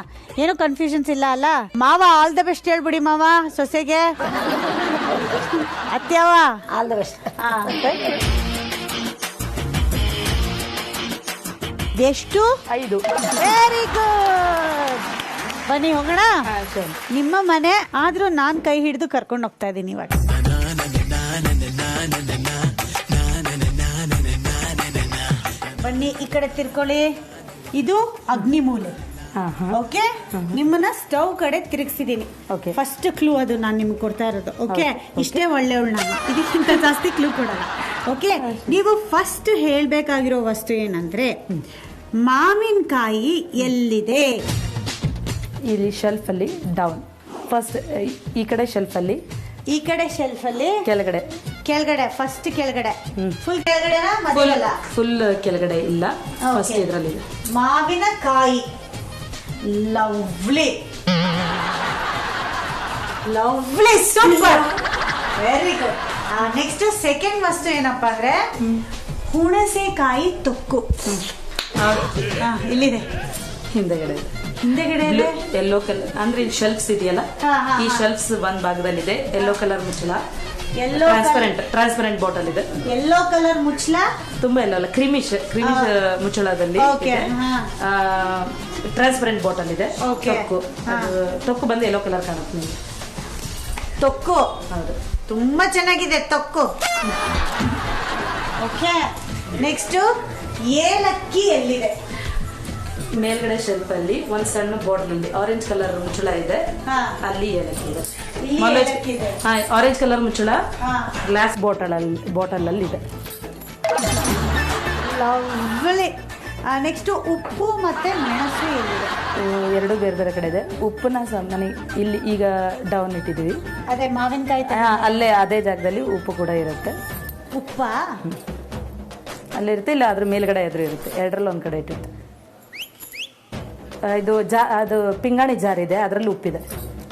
ಏನು ಕನ್ಫ್ಯೂಷನ್ಸ್ ಇಲ್ಲ ಅಲ್ಲ? ಮಾವ ಆಲ್ ದ ಬೆಸ್ಟ್ ಹೇಳ್ಬಿಡಿ ಮಾವ ಸೊಸೆಗೆ. ಅತ್ಯವ ಆಲ್ ದ ಬೆಸ್ಟ್. ಎಷ್ಟು? 5. Very good. ಬನ್ನಿ ಹೋಗೋಣ. ನಿಮ್ಮ ಮನೆ ಆದ್ರೂ ನಾನ್ ಕೈ ಹಿಡಿದು ಕರ್ಕೊಂಡು ಹೋಗ್ತಾ ಇದ್ದೀನಿ ಇವಾಗ. ಬನ್ನಿ ಈ ಕಡೆ ತಿರ್ಕೊಳ್ಳಿ. ಇದು ಅಗ್ನಿಮೂಲೆ. ಓಕೆ, ನಿಮ್ಮನ್ನ ಸ್ಟವ್ ಕಡೆ ತಿರುಗಿಸಿದೀನಿ. ಫಸ್ಟ್ ಕ್ಲೂ ಅದು ನಾನು ನಿಮ್ಗೆ ಕೊಡ್ತಾ ಇರೋದು. ಓಕೆ, ಇಷ್ಟೇ ಒಳ್ಳೆಯವಳು ನಾನು, ಇದಕ್ಕಿಂತ ಜಾಸ್ತಿ ಕ್ಲೂ ಕೊಡಲ್ಲ. ಓಕೆ, ನೀವು ಫಸ್ಟ್ ಹೇಳ್ಬೇಕಾಗಿರೋ ವಸ್ತು ಏನಂದ್ರೆ, ಮಾವಿನಕಾಯಿ ಎಲ್ಲಿದೆ? ಇಲ್ಲಿ ಶೆಲ್ಫ್ ಅಲ್ಲಿ ಡೌನ್. ಫಸ್ಟ್ ಈ ಕಡೆ ಶೆಲ್ಫ್ ಅಲ್ಲಿ, ಈ ಕಡೆ ಶೆಲ್ಫ್ ಅಲ್ಲಿ ಕೆಳಗಡೆ. ಫಸ್ಟ್ ಕೆಳಗಡೆ. ಫುಲ್ ಫುಲ್ ಕೆಳಗಡೆ ಇಲ್ಲ, ಫಸ್ಟ್ ಇದರಲ್ಲಿ ಮಾವಿನಕಾಯಿ. Lovely, super, very good. Next second ವಸ್ತು ಏನಪ್ಪಾ ಅಂದ್ರೆ, ಹುಣಸೆಕಾಯಿ ತೊಕ್ಕು. ಇಲ್ಲಿದೆ ಹಿಂದೆಗಡೆ ಯೆಲ್ಲೋ ಕಲರ್. ಅಂದ್ರೆ ಇಲ್ಲಿ ಶೆಲ್ಫ್ಸ್ ಇದೆಯಲ್ಲ, ಈ ಶೆಲ್ಫ್ಸ್ ಒಂದ್ ಭಾಗದಲ್ಲಿದೆ. ಯೆಲ್ಲೋ ಕಲರ್ ಮುಚ್ಚಳ, ಟ್ರಾನ್ಸ್ಪರೆಂಟ್ ಬಾಟಲ್ ಇದೆ. ಯೆಲ್ಲೋ ಕಲರ್ ಮುಚ್ಚಳ, ತುಂಬಾ ಎಲ್ಲ ಕ್ರಿಮಿಶ್ ಮುಚ್ಚಳದಲ್ಲಿ ಟ್ರಾನ್ಸ್ಪರೆಂಟ್ ಬಾಟಲ್ ಇದೆ. ತೊಕ್ಕು ಬಂದು ಯೆಲ್ಲೋ ಕಲರ್ ಕಾಣುತ್ತೆ ನಿಮಗೆ. ತೊಕ್ಕು ಹೌದು, ತುಂಬಾ ಚೆನ್ನಾಗಿದೆ ತೊಕ್ಕು. ಓಕೆ, ನೆಕ್ಸ್ಟ್ ಏಲಕ್ಕಿ ಎಲ್ಲಿದೆ? ಮೇಲ್ಗಡೆ ಶೆಲ್ಫ್ ಅಲ್ಲಿ ಒಂದ್ ಸಣ್ಣ ಬಾಟಲ್ ಅಲ್ಲಿ ಆರೆಂಜ್ ಕಲರ್ ಮುಚ್ಚಳ ಇದೆ, ಅಲ್ಲಿ ಏಲಕ್ಕಿ ಇದೆ. ಆರೆಂಜ್ ಕಲರ್ ಮುಚ್ಚಳ ಗ್ಲಾಸ್ ಬಾಟಲ್ ಅಲ್ಲಿ ಇದೆ. ಲವ್ಲಿ. ನೆಕ್ಸ್ಟ್ ಉಪ್ಪು ಮತ್ತೆ ಮೆಣಸು ಎಲ್ಲಿದೆ? ಎರಡು ಬೇರೆ ಬೇರೆ ಕಡೆ ಇದೆ. ಉಪ್ಪನ್ನ ನನಗೆ ಇಲ್ಲಿ ಈಗ ಡೌನ್ ಇಟ್ಟಿದ್ದೀವಿ. ಅದೇ ಮಾವಿನಕಾಯಿ ಅಲ್ಲೇ ಅದೇ ಜಾಗದಲ್ಲಿ ಉಪ್ಪು ಕೂಡ ಇರುತ್ತೆ. ಉಪ್ಪ ಅಲ್ಲಿರುತ್ತೆ, ಇಲ್ಲ ಅದ್ರ ಮೇಲ್ಗಡೆ ಎದುರು ಇರುತ್ತೆ. ಎರಡರಲ್ಲಿ ಒಂದು ಕಡೆ ಇಟ್ಟಿರುತ್ತೆ. ಇದು ಅದು ಪಿಂಗಾಣಿ ಜಾರ್ ಇದೆ, ಅದರಲ್ಲಿ ಉಪ್ಪಿದೆ.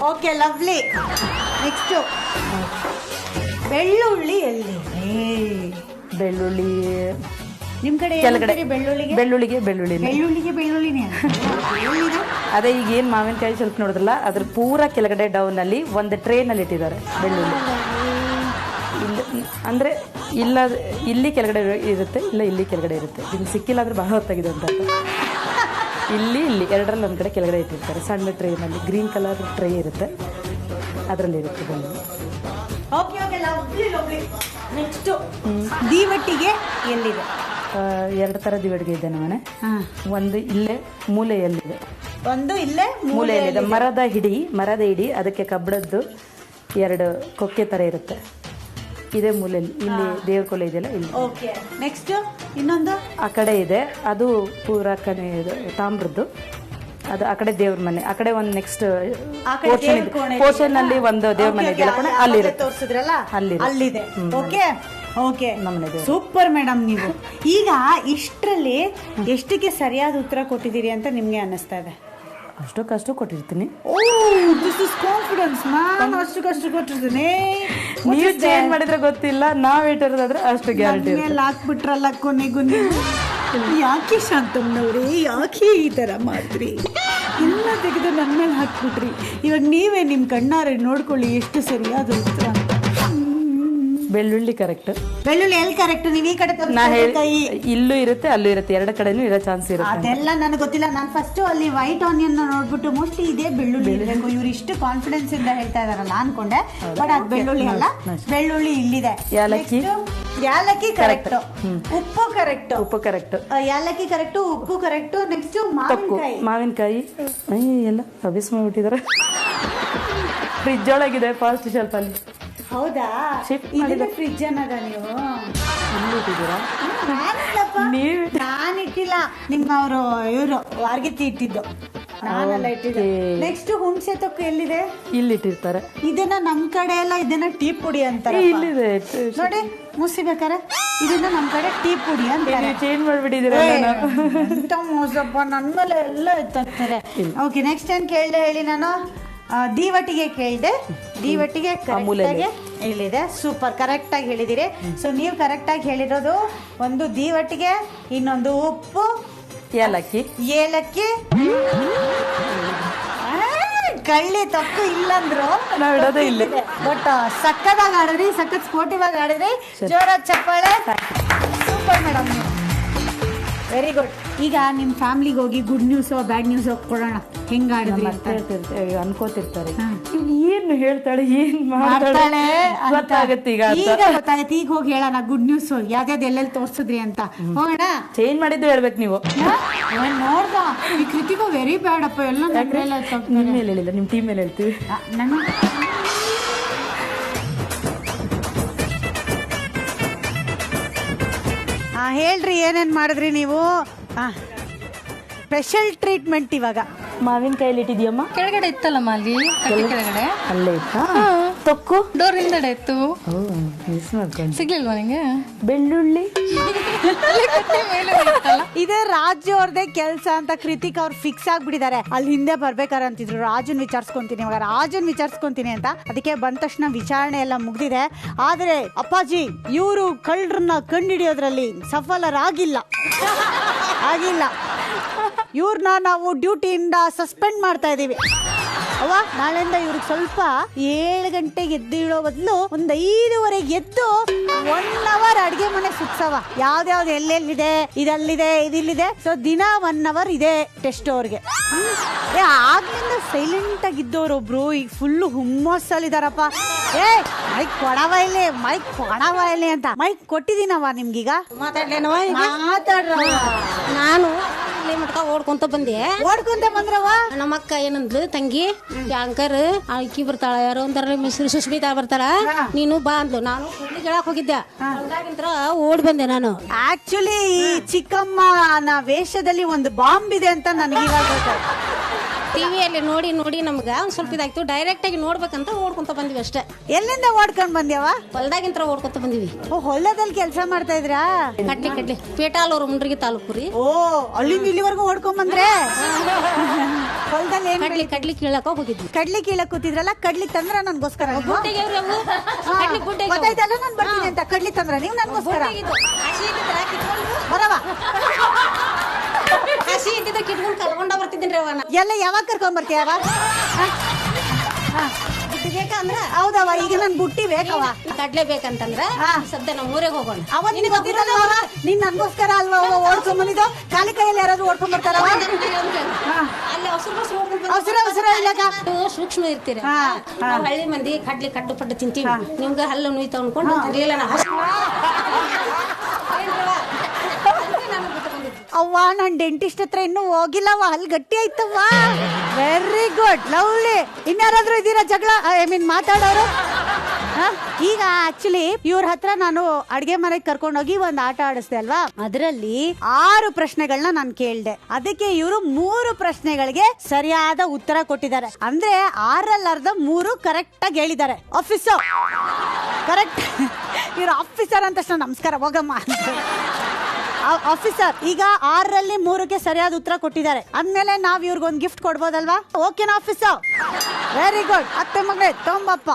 Okay lovely. ನೆಕ್ಸ್ಟ್ ಬೆಳ್ಳುಳ್ಳಿ ಎಲ್ಲಿದೆ? ಬೆಳ್ಳುಳ್ಳಿ ನಿಮ್ ಕಡೆ ಕೆಳಗಡೆ. ಬೆಳ್ಳುಳ್ಳಿಗೆ ಬೆಳ್ಳುಳ್ಳಿನೇ ಅದೇ ಈಗ ಏನ್ ಮಾವಿನಕಾಯಿ ಸ್ವಲ್ಪ ನೋಡಿದ್ರಲ್ಲ, ಅದ್ರ ಪೂರ ಕೆಳಗಡೆ ಡೌನ್ ಅಲ್ಲಿ ಒಂದು ಟ್ರೇನಲ್ಲಿ ಇಟ್ಟಿದ್ದಾರೆ ಬೆಳ್ಳುಳ್ಳಿ. ಅಂದ್ರೆ ಇಲ್ಲ ಇಲ್ಲಿ ಕೆಳಗಡೆ ಇರುತ್ತೆ, ಇಲ್ಲ ಇಲ್ಲಿ ಕೆಳಗಡೆ ಇರುತ್ತೆ. ಇಲ್ಲಿ ಸಿಕ್ಕಿಲ್ಲ ಅಂದ್ರೆ ಬಹಳ ಹೊತ್ತಾಗಿದೆ ಅಂತ. ಇಲ್ಲಿ ಎರಡರಲ್ಲಿ ಒಂದು ಕಡೆ ಕೆಳಗಡೆ ಇಟ್ಟಿರ್ತಾರೆ. ಸಣ್ಣ ಟ್ರೇನಲ್ಲಿ ಗ್ರೀನ್ ಕಲರ್ ಟ್ರೇ ಇರುತ್ತೆ, ಅದರಲ್ಲಿ ಇರುತ್ತೆ ಬೆಳ್ಳುಳ್ಳಿ. ನೆಕ್ಸ್ಟ್ ದೀವಟ್ಟಿಗೆ ಎಲ್ಲಿದೆ? ಎರಡು ಥರ ದಿವಡಿಗೆ ಇದೆ ನಮ್ಮನೆ. ಒಂದು ಇಲ್ಲೇ ಮೂಲೆಯಲ್ಲಿದೆ, ಒಂದು ಇಲ್ಲೇ ಮೂಲೆಯಲ್ಲಿದೆ. ಮರದ ಹಿಡಿ ಅದಕ್ಕೆ ಕಬ್ಬಣದ್ದು ಎರಡು ಕೊಕ್ಕೆ ಥರ ಇರುತ್ತೆ. ಇದೇ ಮೂಲೆಯಲ್ಲಿ, ಇಲ್ಲಿ ದೇವ್ರ ಕೊಲೆ ಇದೆಯಲ್ಲ ಇಲ್ಲಿ. ಓಕೆ. ನೆಕ್ಸ್ಟ್ ಇನ್ನೊಂದು ಆ ಕಡೆ ಇದೆ, ಅದು ಪೂರ ಕಣೆ ತಾಮ್ರದ್ದು. ಅದು ಆ ಕಡೆ ದೇವ್ರ ಮನೆ, ಆ ಕಡೆ ಒಂದು ನೆಕ್ಸ್ಟ್ ಪೋರ್ಷನ್ ಅಲ್ಲಿ ಒಂದು ದೇವ್ರ ಮನೆ ಇದೆಯಲ್ಲ, ಅಲ್ಲಿರುತ್ತೆ. ತೋರಿಸಿದ್ರಲ್ಲ ಅಲ್ಲಿದೆ. ಓಕೆ ಓಕೆ, ನಮ್ಮನೆ ಸೂಪರ್ ಮೇಡಮ್. ನೀವು ಈಗ ಇಷ್ಟರಲ್ಲಿ ಎಷ್ಟಕ್ಕೆ ಸರಿಯಾದ ಉತ್ತರ ಕೊಟ್ಟಿದ್ದೀರಿ ಅಂತ ನಿಮ್ಗೆ ಅನ್ನಿಸ್ತಾ ಇದೆ? ಅಷ್ಟಕ್ಕಷ್ಟು ಕೊಟ್ಟಿರ್ತೀನಿ. This is confidence. ನಾನು ಅಷ್ಟಕ್ಕಷ್ಟು ಕೊಟ್ಟಿರ್ತೀನಿ. ನೀವು ಚೇಂಜ್ ಮಾಡಿದ್ರೆ ಗೊತ್ತಿಲ್ಲ, ನಾವ್ ಇಟ್ಟಿರೋದಾದ್ರೆ ಅಷ್ಟು ಗ್ಯಾರಂಟಿ. ಹಾಕ್ಬಿಟ್ರಲ್ಲ ಕೊನೆಗೂ ನೀವು. ಯಾಕೆ ಶಾಂತಮ್ಮನವ್ರೆ, ಯಾಕೆ ಈ ಥರ ಮಾಡಿದ್ರಿ? ಎಲ್ಲ ತೆಗೆದು ನನ್ನ ಮೇಲೆ ಹಾಕ್ಬಿಟ್ರಿ. ಇವಾಗ ನೀವೇ ನಿಮ್ಮ ಕಣ್ಣಾರೆ ನೋಡ್ಕೊಳ್ಳಿ ಎಷ್ಟು ಸರಿಯಾದ ಉತ್ತರ ಅಂತ. ಬೆಳ್ಳುಳ್ಳಿ ಕರೆಕ್ಟ್. ಬೆಳ್ಳುಳ್ಳಿ ಎಲ್ಲಿ ಕರೆಕ್ಟ್? ನೀವು ಈ ಕಡೆ ಇಲ್ಲೂ ಇರುತ್ತೆ, ಅಲ್ಲೂ ಇರುತ್ತೆ, ಎರಡು ಕಡೆನೂ ಇರೋ ಚಾನ್ಸ್ ಇರುತ್ತೆ. ಅದೆಲ್ಲ ನನಗೆ ಗೊತ್ತಿಲ್ಲ. ನಾನು ಫಸ್ಟ್ ಅಲ್ಲಿ ವೈಟ್ ಆನಿಯನ್ ನೋಡ್ಬಿಟ್ಟು ಮೋಸ್ಟ್ಲಿ ಇದೇ ಬೆಳ್ಳುಳ್ಳಿ ಇರಬೇಕು, ಇವ್ರು ಇಷ್ಟು ಕಾನ್ಫಿಡೆನ್ಸ್ ಇಂದ ಹೇಳ್ತಾ ಇದಾರಲ್ಲ ಅನ್ಕೊಂಡೆ. ಬಟ್ ಅದು ಬೆಳ್ಳುಳ್ಳಿ ಅಲ್ಲ, ಬೆಳ್ಳುಳ್ಳಿ ಇಲ್ಲಿದೆ. ಯಾಲಕ್ಕಿ ಕರೆಕ್ಟ್, ಉಪ್ಪು ಕರೆಕ್ಟ್, ಯಾಲಕ್ಕಿ ಕರೆಕ್ಟ್, ಉಪ್ಪು ಕರೆಕ್ಟ್. ನೆಕ್ಸ್ಟ್ ಮಾವಿನಕಾಯಿ ಎಲ್ಲ ಅಭ್ಯಾಸ ಮಾಡ್ಬಿಟ್ಟಿದ್ದಾರೆ. ಫ್ರಿಜ್ ಒಳಗಿದೆ ಫಾಸ್ಟ್ ಶೆಲ್ಫ್ ಅಲ್ಲಿ. ಹೌದಾ? ಫ್ರಿಜ್ ಅನ್ನದ ನೀವು ಇಟ್ಟಿದ್ದೀರಾ? ನಾನು ಇಟ್ಟಿಲ್ಲ, ನಿಮ್ಮ ಅವರು ಇವರು ವಾರ್ಗಿತ್ತಿ ಇಟ್ಟಿದ್ದು, ನಾನೆಲ್ಲ ಇಟ್ಟಿದ್ದೆ. ನೆಕ್ಸ್ಟ್ ಹುಣಸೆ ತೊಕ್ಕು ಎಲ್ಲಿದೆ? ಇಲ್ಲಿ ಇಟ್ಟಿರ್ತಾರೆ. ಇದನ್ನ ನಮ್ ಕಡೆ ಎಲ್ಲ ಇದನ್ನ ಟೀ ಪುಡಿ ಅಂತಾರೆ. ಇಲ್ಲಿದೆ ನೋಡಿ, ಮುಸಿಬೇಕಾರೆ ಇದನ್ನ ನಮ್ ಕಡೆ ಟೀ ಪುಡಿ ಅಂತ ಚೇಂಜ್ ಮಾಡ್ಬಿಟ್ಟಿದ್ದೀರಾ. ಮೋಸಪ್ಪ, ನನ್ ಮೇಲೆ ಎಲ್ಲ ಎತ್ತಾಗ್ತಾರೆ. ಓಕೆ, ನೆಕ್ಸ್ಟ್ ಏನ್ ಕೇಳ್ದೆ ಹೇಳಿ? ನಾನು ದೀವಟಿಗೆ ಕೇಳಿದೆ. ದೀವಟಿಗೆ ಇಲ್ಲಿದೆ. ಸೂಪರ್, ಕರೆಕ್ಟ್ ಆಗಿ ಹೇಳಿದಿರಿ. ಸೊ ನೀವು ಕರೆಕ್ಟ್ ಆಗಿ ಹೇಳಿರೋದು ಒಂದು ದೀವಟಿಗೆ, ಇನ್ನೊಂದು ಉಪ್ಪು, ಏಲಕ್ಕಿ. ಕಳ್ಳಿ ತೊಕ್ಕು ಇಲ್ಲಂದ್ರು ನಾವ್ ಇಡೋದೇ ಇಲ್ಲ. ಬಟ್ ಸಕ್ಕದಾಗಿ ಆಡಿದ್ರಿ, ಸಖತ್ ಸ್ಪೋರ್ಟಿವ್ ಆಗಿ ಆಡಿದ್ರಿ. ಜೋರಾದ ಚಪ್ಪಾಳೆ. Super madam, very good. ಈಗ ನಿಮ್ಮ ಫ್ಯಾಮಿಲಿಗೆ ಹೋಗಿ ಗುಡ್ ನ್ಯೂಸ್ ಬ್ಯಾಡ್ ನ್ಯೂಸ್ ಕೊಡೋಣ, ಹೆಂಗ ಆಡಿದ್ರಿ ಅಂತ ಅನ್ಕೋತಿರ್ತಾರೆ. ಏನು ಹೇಳ್ತಾಳೆ, ಏನ್ ಮಾಡ್ತಾಳೆ ಗೊತ್ತಾಗತ್ತೆ. ಈಗ ಗೊತ್ತಾಗತ್ತೆ. ಈಗ ಹೋಗಿ ಹೇಳೋಣ ಗುಡ್ ನ್ಯೂಸ್, ಯಾವ್ದಾವ್ದು ಎಲ್ಲೆಲ್ಲಿ ತೋರ್ಸಿದ್ರಿ ಅಂತ. ಹೋಗೋಣ. ಚೇಂಜ್ ಮಾಡಿದ್ದು ಹೇಳ್ಬೇಕು ನೀವು. ನೋಡ್ದ ಈ ಕೃತಿಗೂ ವೆರಿ ಬ್ಯಾಡ್ ಅಪ್ಪ. ಎಲ್ಲ ನಿಮ್ಮ ಮೇಲೆ ಹೇಳಿಲ್ಲ, ನಿಮ್ಮ ಟೀಮ್ ಮೇಲೆ ಹೇಳ್ತೀವಿ. ಹೇಳ್ರಿ, ಏನೇನ್ ಮಾಡಿದ್ರಿ ನೀವು? ಸ್ಪೆಷಲ್ ಟ್ರೀಟ್ಮೆಂಟ್ ಇವಾಗ. ಮಾವಿನಕಾಯಲ್ಲಿ ಇಟ್ಟಿದ್ಯಮ್ಮ? ಕೆಳಗಡೆ ಇತ್ತಲ್ಲಮ್ಮ, ಅಲ್ಲಿ ಕೆಳಗಡೆ ಅಲ್ಲೇ ಇತ್ತಾ? ತೊಕ್ಕು ಡೋರ್ ಹಿಂದಡೆ ಇತ್ತು, ಸಿಗ್ಲಿಲ್ವಾ ನಿಂಗೆ? ಬೆಳ್ಳುಳ್ಳಿ ಇದೇ ರಾಜು ಅವ್ರದೇ ಕೆಲ್ಸ ಅಂತ ಕೃತಿಕ್ ಅವ್ರು ಫಿಕ್ಸ್ ಆಗ್ಬಿಟ್ಟಿದ್ದಾರೆ. ಅಲ್ಲಿ ಹಿಂದೆ ಬರ್ಬೇಕಾರ ಅಂತಿದ್ರು, ರಾಜನ್ ವಿಚಾರಿಸ್ಕೊಂತೀನಿ ಅಂತ. ಅದಕ್ಕೆ ಬಂದ ತಕ್ಷಣ ವಿಚಾರಣೆ ಎಲ್ಲ ಮುಗ್ದಿದೆ. ಆದ್ರೆ ಅಪ್ಪಾಜಿ ಇವರು ಕಳ್ಳರನ್ನ ಕಂಡುಹಿಡಿಯೋದ್ರಲ್ಲಿ ಸಫಲರಾಗಿಲ್ಲ. ಇವ್ರನ್ನ ನಾವು ಡ್ಯೂಟಿಯಿಂದ ಸಸ್ಪೆಂಡ್ ಮಾಡ್ತಾ ಇದೀವಿ. ಅವ್ವ, ನಾಳೆಯಿಂದ ಇವ್ರಿಗೆ ಸ್ವಲ್ಪ 7 ಗಂಟೆಗೆ ಎದ್ದು ಬದಲು ಒಂದು 5:15 ಎದ್ದು 1 ಅವರ್ ಅಡ್ಗೆ ಮನೆ ಸುತ್ಸವ. ಯಾವ್ದಾವ್ದು ಎಲ್ಲೆಲ್ಲಿದೆ, ಇದಲ್ಲಿದೆ, ಇದಿಲ್ಲಿದೆ. ಸೊ ದಿನ 1 ಅವರ್ ಇದೆ ಟೆಸ್ಟ್ ಅವ್ರಿಗೆ. ಆಗ್ಲಿಂದ ಸೈಲೆಂಟ್ ಆಗಿದ್ದವ್ರೊಬ್ರು ಈಗ ಫುಲ್ ಹುಮ್ಮಸ್ಸಲ್ಲಿದಾರಪ್ಪ. ಮೈಕ್ ಕೊಡವ ಇಲ್ಲಿ ಅಂತ ಮೈಕ್ ಕೊಟ್ಟಿದ್ದೀನವ ನಿಮ್ಗೀಗ. ಮಾತಾಡ್ರ. ನಾನು ಇಲ್ಲಿ ಮಟ್ಕ ಓಡ್ಕೊಂತ ಬಂದೆ. ಓಡ್ಕೊಂತ ಬಂದ್ರವ? ನಮ್ಮ ಅಕ್ಕ ಏನಂದ್ಲು, ತಂಗಿ ಯಾಂಕರ್ ಆಕಿ ಬರ್ತಾಳ, ಯಾರೋ ಒಂಥರ ಮಿಸ್ರಿ ಸುಸ್ಮಿತಾ ಬರ್ತಾಳ, ನೀನು ಬಾ ಅಂದ್ಲು. ನಾನು ಹುಡ್ಲಿ ಕೇಳಕ್ ಹೋಗಿದ್ದೆ, ಓಡ್ ಬಂದೆ ನಾನು. ಆಕ್ಚುಲಿ ಈ ಚಿಕ್ಕಮ್ಮನ ವೇಷದಲ್ಲಿ ಒಂದು ಬಾಂಬ್ ಇದೆ ಅಂತ ನನಗೆ ಇವಾಗ ಗೊತ್ತಾಯ್ತು. ಟಿವಿಯಲ್ಲಿ ನೋಡಿ ನೋಡಿ ನಮ್ಗ ಒಂದ್ ಸ್ವಲ್ಪ ಇದಾಯ್ತು. ಡೈರೆಕ್ಟ್ ಆಗಿ ನೋಡ್ಬೇಕಂತ ಓಡ್ಕೊಂತ ಬಂದಿವಿ ಅಷ್ಟೇ. ಎಲ್ಲಿಂದ ಓಡ್ಕೊಂಡ್ ಬಂದ್ಯಾವ? ಹೊಲ್ದಾಗಿಂತ್ರ ಓಡ್ಕೊಂತ ಬಂದಿವಿ. ಹೊಲದಲ್ಲಿ ಕೆಲಸ ಮಾಡ್ತಾ ಇದ್ರಾ? ಕಡ್ಲಿ ಪೇಟಾಲೂರು ಮುಂಡ್ರಿಗೆ ತಾಲೂಕು ರೀ. ಓ, ಅಲ್ಲಿಂದ ಇಲ್ಲಿವರೆಗೂ ಓಡ್ಕೊಂಡ್ ಬಂದ್ರೆ? ಹೊಲದಲ್ಲಿ ಏನ್ ಕಡ್ಲಿ ಕೀಳಕ ಹೋಗಿದ್ವಿ. ಕಡ್ಲಿ ಕೀಳಕ್ ಕೂತಿದ್ರಲ್ಲ, ಕಡ್ಲಿ ತಂದ್ರ ನನ್ಗೋಸ್ಕರ? ಗೊತ್ತಾಯ್ತಲ್ಲ ನಾನ್ ಬರ್ತೀನಿ ಅಂತ. ಕಡ್ಲಿ ತಂದ್ರ ನೀವು ನನ್ಗೋಸ್ಕರ? ಬರವ ಹಸಿ ಇದ್ದಿದ್ದ ಕಿಟ್ಕೊಂಡ್ ಕರ್ಕೊಂಡ ಬರ್ತಿದ್ದೀನಿ ಎಲ್ಲ ಯಾವಾಗ ಕರ್ಕೊಂಡ್ ಬರ್ತೀಯವ? ಬೇಕಂದ್ರ ಹೌದವ, ಈಗ ನನ್ ಬುಟ್ಟಿ ಬೇಕವ. ಕಡ್ಲೆ ಬೇಕಂತಂದ್ರ ಸದ್ಯ ನಮ್ಮ ಊರಿಗೆ ಹೋಗೋಣ. ಅವ ನಿನ್ ಗೊತ್ತಿರಲ್ಲ, ನೀನ್ ನನ್ಗೋಸ್ಕರ ಅಲ್ವಾ ಓಡ್ಕೊಂಡ್ ಬಂದಿದ್ದು? ಖಾಲಿ ಕೈಯಲ್ಲಿ ಯಾರಾದ್ರೂ ಓಡ್ಕೊಂಡ್ ಬರ್ತಾರ? ಅಲ್ಲಿ ಅವಸರ ಇಲ್ಲಕ ಸೂಕ್ಷ್ಮ ಇರ್ತೀರ. ಹಳ್ಳಿ ಮಂದಿ ಕಡ್ಲಿ ಕಟ್ಟು ಪಟ್ಟು ತಿಂತೀವಿ, ನಿಮ್ಗ ಹಲ್ಲು ನುಯ್ತ ಅನ್ಕೊಂಡು ಅವ್ವ, ನನ್ ಡೆಂಟಿಸ್ಟ್ ಹತ್ರ ಇನ್ನೂ ಹೋಗಿಲ್ಲವ, ಅಲ್ಲಿ ಗಟ್ಟಿ ಆಯ್ತವ್ವ. Very good, lovely. ಇನ್ಯಾರಾದ್ರೂ ಇದೀರಾ ಜಗಳ ಮಾತಾಡೋರು? ಈಗ ಆಕ್ಚುಲಿ ಇವ್ರ ಹತ್ರ ನಾನು ಅಡ್ಗೆ ಮನೆಗೆ ಕರ್ಕೊಂಡೋಗಿ ಒಂದ್ ಆಟ ಆಡಿಸ್ದೆ ಅಲ್ವಾ, ಅದರಲ್ಲಿ 6 ಪ್ರಶ್ನೆಗಳನ್ನ ನಾನು ಕೇಳ್ದೆ. ಅದಕ್ಕೆ ಇವರು 3 ಪ್ರಶ್ನೆಗಳಿಗೆ ಸರಿಯಾದ ಉತ್ತರ ಕೊಟ್ಟಿದ್ದಾರೆ. ಅಂದ್ರೆ 6ರಲ್ಲಿ ಅರ್ಧ 3 ಕರೆಕ್ಟ್ ಆಗಿ ಹೇಳಿದ್ದಾರೆ. Officer correct. ಇವ್ರ ಆಫೀಸರ್ ಅಂತ ನಮಸ್ಕಾರ ಹೋಗಮ್ಮ. ಆಫೀಸರ್ ಈಗ 6ರಲ್ಲಿ 3ಕ್ಕೆ ಸರಿಯಾದ ಉತ್ತರ ಕೊಟ್ಟಿದ್ದಾರೆ. ಅಂದ್ಮೇಲೆ ನಾವ್ ಇವ್ರಿಗೊಂದು ಗಿಫ್ಟ್ ಕೊಡ್ಬೋದಲ್ವಾ? ಓಕೆನಾ ಆಫೀಸರ್? Very good. ಅತ್ತೆ ಮಗಳೇ ತೊಂಬಪ್ಪ.